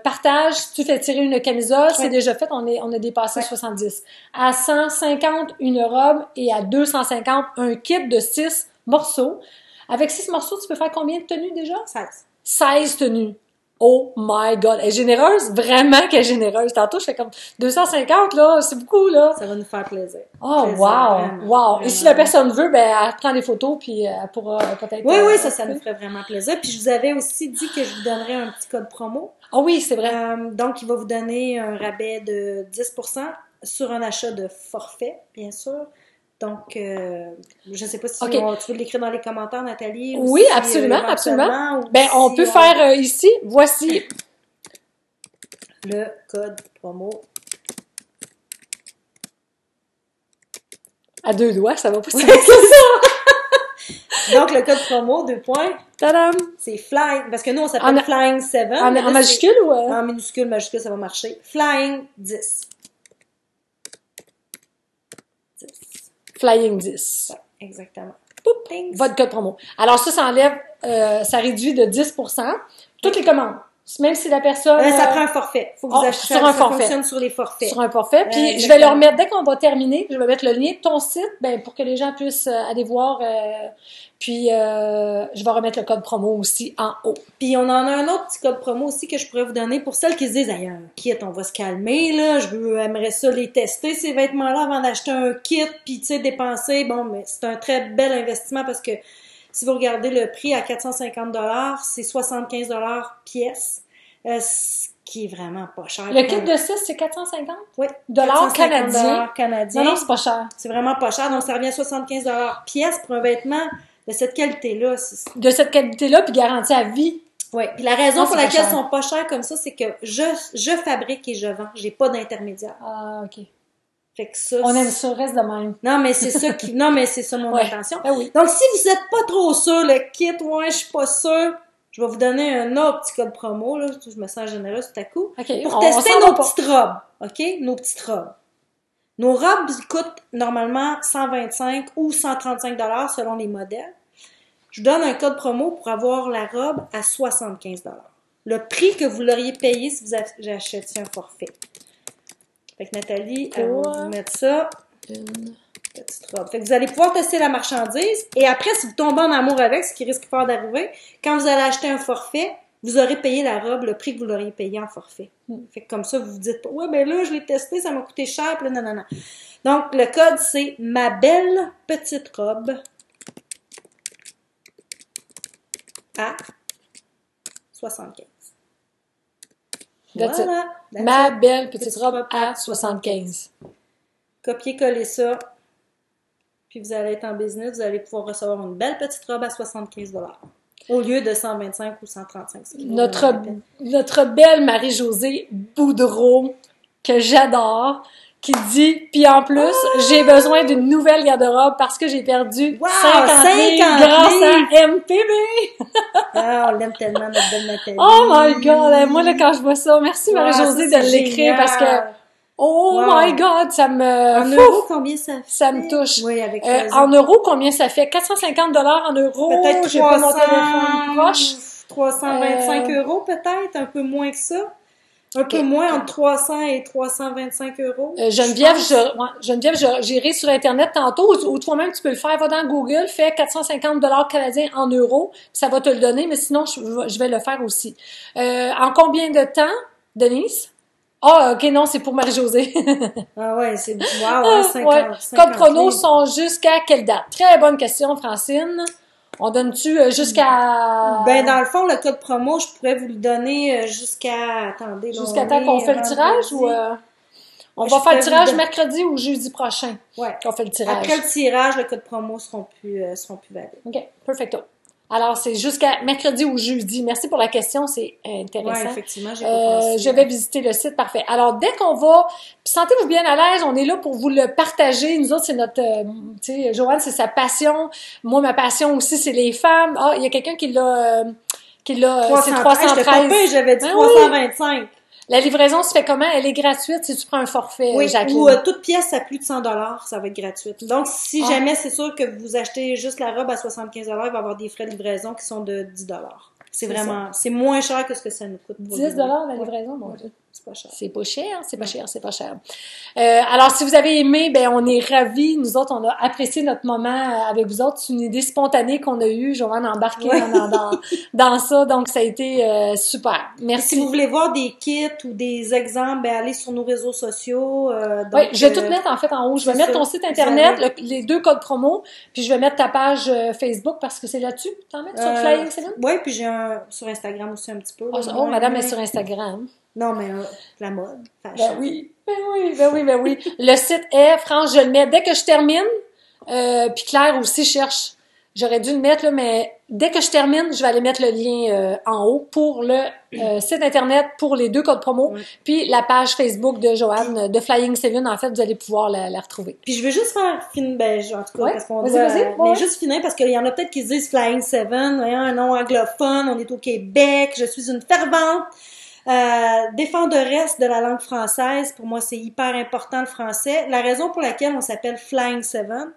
partages, tu fais tirer une camisole. C'est déjà fait. On a dépassé 70. À 150, une robe. Et à 250, un kit de 6 morceaux. Avec 6 morceaux, tu peux faire combien de tenues déjà? 16. 16 tenues. Oh my God! Elle est généreuse? Vraiment qu'elle est généreuse. Tantôt, je fais comme 250, là. C'est beaucoup, là. Ça va nous faire plaisir. Oh, plaisir, wow! vraiment, Wow! vraiment. Et si la personne veut, ben, elle prend des photos, puis elle pourra peut-être... Oui, ça nous ferait vraiment plaisir. Puis je vous avais aussi dit que je vous donnerais un petit code promo. Ah oui, c'est vrai. Donc, il va vous donner un rabais de 10% sur un achat de forfait, bien sûr. Donc, je ne sais pas si tu veux l'écrire dans les commentaires, Nathalie. Oui, si, absolument, absolument. Ben, si on peut faire ici. Voici le code promo. À 2 doigts, ça va pas si Donc, le code promo, 2 points. Tadam! C'est Flying, parce que nous, on s'appelle Flying 7. En majuscule ou? En minuscule, majuscule, ça va marcher. Flying 10. Flying 10. Ouais, exactement. Poup, votre code promo. Alors ça enlève, ça réduit de 10% toutes les commandes. Même si la personne... ça prend un forfait. Faut que vous achetiez sur un ça forfait. Fonctionne sur les forfaits. Sur un forfait. Puis je vais leur mettre, dès qu'on va terminer, je vais mettre le lien de ton site, ben pour que les gens puissent aller voir. Puis je vais remettre le code promo aussi en haut. Puis on en a un autre petit code promo aussi que je pourrais vous donner pour celles qui se disent, hey, un kit, on va se calmer, là, j'aimerais ça les tester, ces vêtements-là, avant d'acheter un kit, puis tu sais, dépenser. Bon, mais c'est un très bel investissement parce que si vous regardez le prix à 450$, c'est 75$ pièce, ce qui est vraiment pas cher. Le kit de 6, c'est 450? Oui. Dollars canadiens. Non, c'est pas cher. C'est vraiment pas cher. Donc, ça revient à 75$ pièce pour un vêtement de cette qualité-là. De cette qualité-là, puis garantie à vie. Oui. Puis la raison pour laquelle ils sont pas chers comme ça, c'est que je fabrique et je vends. J'ai pas d'intermédiaire. Ah, OK. Fait que ça, on aime ça, reste de même. Non, mais c'est ça c'est ça mon intention. Ben oui. Donc, si vous êtes pas trop sûr, le kit, je suis pas sûre, je vais vous donner un autre petit code promo, là. Je me sens généreuse tout à coup. Okay, pour tester nos petites robes. OK? Nos petites robes. Nos robes coûtent normalement 125 ou 135$ selon les modèles. Je vous donne un code promo pour avoir la robe à 75$. Le prix que vous l'auriez payé si vous achetiez un forfait. Fait que Nathalie, elle va vous mettre ça. Une petite robe. Fait que vous allez pouvoir tester la marchandise. Et après, si vous tombez en amour avec, ce qui risque fort d'arriver, quand vous allez acheter un forfait, vous aurez payé la robe, le prix que vous l'auriez payé en forfait. Fait que comme ça, vous vous dites pas, ouais, ben là, je l'ai testé, ça m'a coûté cher, puis là, non. Donc, le code, c'est ma belle petite robe à 75. Voilà. Ma belle petite robe à 75. Copier-coller ça. Puis vous allez être en business, vous allez pouvoir recevoir une belle petite robe à 75$ au lieu de 125 ou 135. Notre belle Marie-Josée Boudreau, que j'adore, qui dit, puis en plus, j'ai besoin d'une nouvelle garde-robe parce que j'ai perdu 50 livres grâce à MPB. On l'aime tellement, notre belle Nathalie. Oh my God! Moi, là, quand je vois ça, merci Marie-Josée de l'écrire parce que my God, ça me... En euros, combien ça fait? Ça me touche. Oui, avec en euros, combien ça fait? 450$ en euros. Peut-être j'ai pas mon téléphone proche. 325€, peut-être, un peu moins que ça. Un peu moins, entre 300 et 325€. Geneviève, j'irai sur Internet tantôt, ou toi-même, tu peux le faire. Va dans Google, fais 450$ canadiens en euros, puis ça va te le donner, mais sinon, je vais le faire aussi. En combien de temps, Denise? Ah, OK, non, c'est pour Marie-Josée. Ah ouais, c'est... Wow, 50. Code promo sont jusqu'à quelle date? Très bonne question, Francine. On donne-tu jusqu'à... Ben, dans le fond, le code promo, je pourrais vous le donner jusqu'à... Attendez. Jusqu'à temps qu'on fait le tirage ou... On va faire le tirage mercredi ou jeudi prochain. Ouais. Qu'on fait le tirage. Après le tirage, le code promo seront plus valides. OK, perfecto. Alors, c'est jusqu'à mercredi ou jeudi. Merci pour la question, c'est intéressant. Oui, effectivement, j'ai pas pensé. Je vais visiter le site, parfait. Alors, dès qu'on va... Sentez-vous bien à l'aise, on est là pour vous le partager. Nous autres, c'est notre... tu sais, Joanne, c'est sa passion. Moi, ma passion aussi, c'est les femmes. Il y a quelqu'un qui l'a... c'est 313. J'avais dit 325. La livraison se fait comment? Elle est gratuite si tu prends un forfait, oui, Jacqueline? ou toute pièce à plus de 100 $, ça va être gratuite. Donc, si jamais c'est sûr que vous achetez juste la robe à 75 $, il va y avoir des frais de livraison qui sont de 10 $. C'est vraiment, c'est moins cher que ce que ça nous coûte. Pour 10 $ la livraison, mon Dieu. C'est pas cher. C'est pas cher, c'est pas cher, c'est pas cher. Alors, si vous avez aimé, ben on est ravis. Nous autres, on a apprécié notre moment avec vous autres. C'est une idée spontanée qu'on a eue. Joanne a embarqué dans ça, donc ça a été super. Merci. Et si vous voulez voir des kits ou des exemples, ben allez sur nos réseaux sociaux. Oui, je vais tout mettre en fait en haut. Je vais mettre ton site internet, les 2 codes promo, puis je vais mettre ta page Facebook parce que c'est là-dessus. T'en mets sur Flying Seven? Oui, puis j'ai sur Instagram aussi un petit peu. Oh, madame est sur Instagram. Non, mais la mode, fashion. Ben oui. Le site est, France, je le mets dès que je termine. Puis Claire aussi cherche. J'aurais dû le mettre, là, mais dès que je termine, je vais aller mettre le lien en haut pour le site internet, pour les 2 codes promo, puis la page Facebook de Joanne, de Flying Seven. En fait, vous allez pouvoir la retrouver. Puis je veux juste faire en tout cas, parce qu'on mais juste finir, parce qu'il y en a peut-être qui se disent Flying Seven, un nom anglophone, on est au Québec, je suis une fervente défendresse de la langue française. Pour moi, c'est hyper important le français. La raison pour laquelle on s'appelle Flying Seven,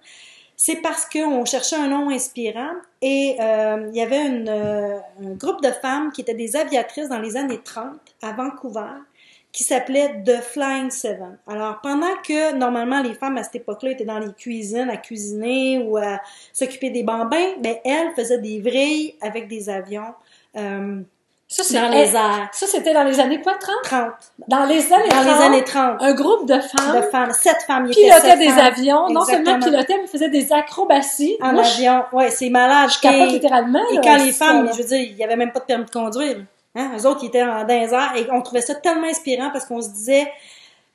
c'est parce qu'on cherchait un nom inspirant et il y avait un groupe de femmes qui étaient des aviatrices dans les années 30 à Vancouver qui s'appelait The Flying Seven. Alors, pendant que normalement les femmes à cette époque-là étaient dans les cuisines à cuisiner ou à s'occuper des bambins, ben elles faisaient des vrilles avec des avions. Ça, c'est dans les airs. Ça, c'était dans les années quoi, 30? 30. Dans les années 30. Un groupe de femmes. 7 femmes. Pilotaient des avions. Non seulement pilotaient, mais faisaient des acrobaties. En avion. Ouais, c'est malade. Je capote littéralement. Et quand les femmes, je veux dire, il y avait même pas de permis de conduire. Hein? Eux autres, ils étaient dans les airs. Et on trouvait ça tellement inspirant parce qu'on se disait,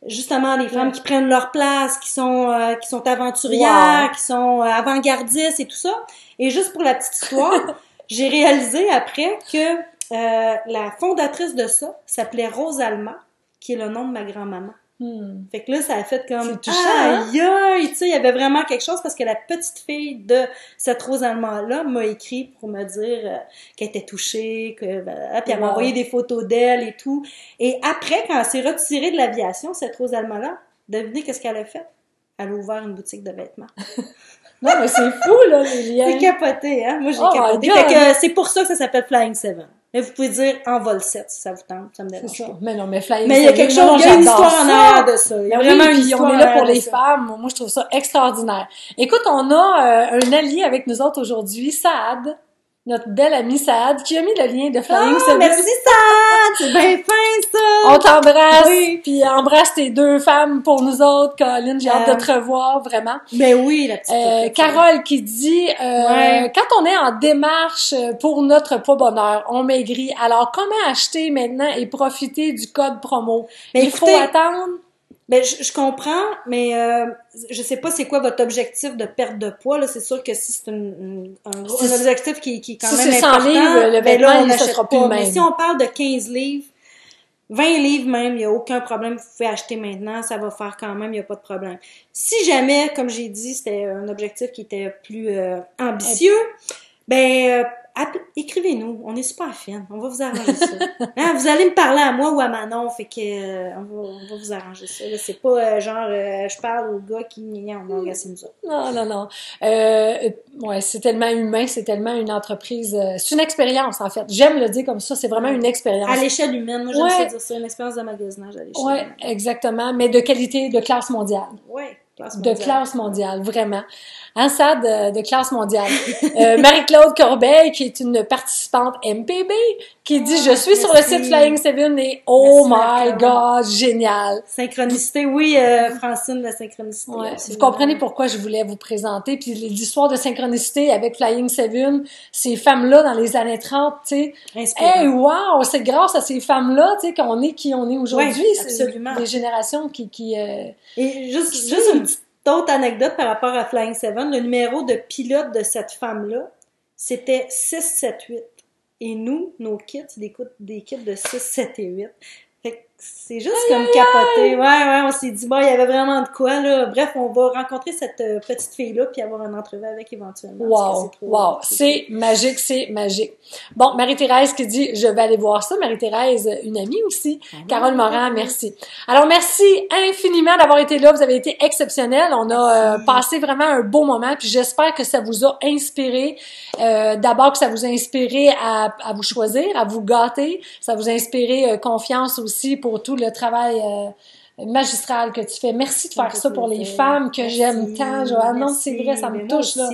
justement, les femmes qui prennent leur place, qui sont aventurières, qui sont avant-gardistes et tout ça. Et juste pour la petite histoire, j'ai réalisé après que la fondatrice de ça s'appelait Rosalma, qui est le nom de ma grand-maman. Fait que là, ça a fait comme aïe, aïe, tu sais, il y avait vraiment quelque chose parce que la petite fille de cette Rosalma-là m'a écrit pour me dire qu'elle était touchée, puis elle m'a envoyé des photos d'elle et tout. Et après, quand elle s'est retirée de l'aviation, cette Rosalma-là, devinez qu'est-ce qu'elle a fait? Elle a ouvert une boutique de vêtements. Non, mais c'est fou, là, les liens. C'est capoté, hein? Moi, j'ai capoté. Fait que c'est pour ça que ça s'appelle Flying Seven. Mais vous pouvez dire en vol 7 si ça vous tente, ça me dérange pas. Mais non, mais Flying Seven. Mais il y a quelque chose, il y a une histoire en arrière de ça. Il y a vraiment une histoire. On est là pour les femmes. Moi, je trouve ça extraordinaire. Écoute, on a un allié avec nous autres aujourd'hui, Saad. Notre belle amie Saad, qui a mis le lien de Flying Seven. Merci Saad! C'est bien fin, ça! On t'embrasse, puis embrasse tes 2 femmes pour nous autres, Colin. J'ai hâte de te revoir, vraiment. Ben oui, la petite Carole qui dit, quand on est en démarche pour notre pas bonheur, on maigrit. Alors, comment acheter maintenant et profiter du code promo? Il faut attendre? Ben, je comprends, mais je sais pas c'est quoi votre objectif de perte de poids, là. C'est sûr que si c'est un objectif qui est quand même important, 100 livres, le vêtement, là, on ça sera plus le même. Mais si on parle de 15 livres, 20 livres même, il n'y a aucun problème, vous pouvez acheter maintenant, ça va faire quand même, il n'y a pas de problème. Si jamais, comme j'ai dit, c'était un objectif qui était plus ambitieux, ben écrivez-nous, on est super fines, on va vous arranger ça. Hein, vous allez me parler à moi ou à Manon, fait que on va vous arranger ça. Là, c'est pas je parle au gars qui on va regarder nous autres. Non. Ouais, c'est tellement humain, c'est tellement une entreprise, c'est une expérience en fait. J'aime le dire comme ça, c'est vraiment une expérience. À l'échelle humaine, moi j'aime ça dire ça, une expérience de magasinage à l'échelle humaine. Ouais, exactement, mais de qualité, de classe mondiale. Ouais. De classe mondiale, vraiment. Hein, ça, de classe mondiale. Marie-Claude Corbeil, qui est une participante MPB, qui dit « Je suis sur le site Flying Seven et oh my God, génial! » Synchronicité, oui, Francine, la synchronicité. Ouais. Vous comprenez pourquoi je voulais vous présenter. Puis l'histoire de synchronicité avec Flying Seven, ces femmes-là dans les années 30, tu sais. Hey, wow! C'est grâce à ces femmes-là, tu sais, qu'on est qui on est aujourd'hui. Oui, absolument. Des générations qui Et juste une petite autre anecdote par rapport à Flying Seven, le numéro de pilote de cette femme-là, c'était 6, 7, 8. Et nous, nos kits, c'est des kits de 6, 7 et 8. Fait que c'est juste comme capoté. Ouais, on s'est dit, bon, il y avait vraiment de quoi, là. Bref, on va rencontrer cette petite fille-là puis avoir une entrevue avec éventuellement. Wow, c'est magique, c'est magique. Bon, Marie-Thérèse qui dit, je vais aller voir ça. Marie-Thérèse, une amie aussi. Carole Morin, merci. Alors, merci infiniment d'avoir été là. Vous avez été exceptionnels. On a passé vraiment un beau moment puis j'espère que ça vous a inspiré. D'abord que ça vous a inspiré à vous choisir, à vous gâter. Ça vous a inspiré confiance aussi pour tout le travail magistral que tu fais. Merci de faire ça pour les femmes que j'aime tant, Joanne. Non, c'est vrai, ça me touche, là.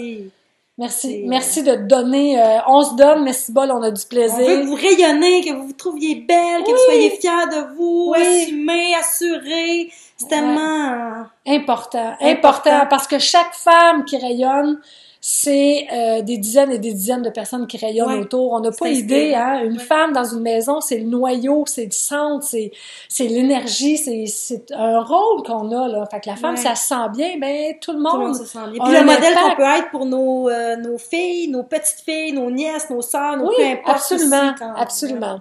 Merci de donner. On se donne, mais c'est bon, on a du plaisir. On veut que vous rayonnez, que vous vous trouviez belle, que vous soyez fiers de vous, assumés, assurés. C'est tellement important parce que chaque femme qui rayonne, c'est des dizaines et des dizaines de personnes qui rayonnent autour. On n'a pas idée, hein. Une femme dans une maison, c'est le noyau, c'est le centre, c'est l'énergie, c'est un rôle qu'on a, là. Fait que la femme, ça se sent bien, ben, tout le monde se sent bien. Puis le modèle qu'on peut être pour nos filles, nos petites filles, nos nièces, nos sœurs, nos peu importe. Absolument.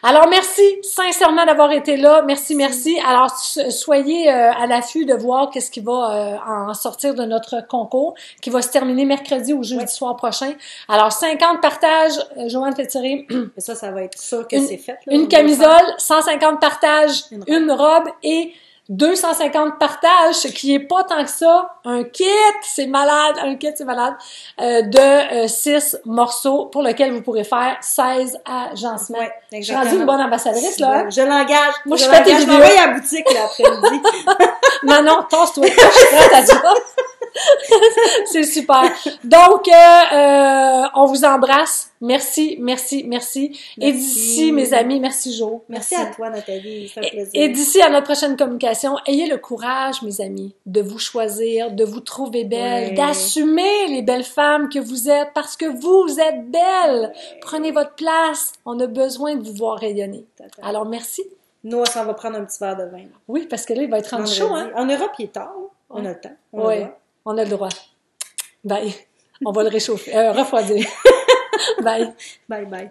Alors, merci sincèrement d'avoir été là. Merci. Alors, soyez à l'affût de voir qu'est-ce qui va en sortir de notre concours, qui va se terminer mercredi ou jeudi soir prochain. Alors, 50 partages, Joanne fait tirer. Ça va être sûr que c'est fait. Là, une camisole, 150 partages, une robe et 250 partages, ce qui est pas tant que ça. Un kit, c'est malade, de 6 morceaux pour lequel vous pourrez faire 16 agencements. Je suis rendue une bonne ambassadrice, là. Hein? Je l'engage. Moi, je fais tes vidéos. Je vais à la boutique, l'après-midi. Manon, tasse-toi. Je suis prête à dire. C'est super. Donc, on vous embrasse. Merci. Et d'ici, mes amis, merci Jo. Merci à toi, Nathalie. C'est un plaisir. Et d'ici à notre prochaine communication, ayez le courage, mes amis, de vous choisir, de vous trouver belle, d'assumer les belles femmes que vous êtes parce que vous êtes belles. Prenez votre place. On a besoin de vous voir rayonner. Alors, merci. Nous, on s'en va prendre un petit verre de vin. Oui, parce que là, il va être rendu chaud, hein. En Europe, il est tard. On a le temps. On a le droit. Bye. On va le réchauffer. Refroidir. Bye. Bye.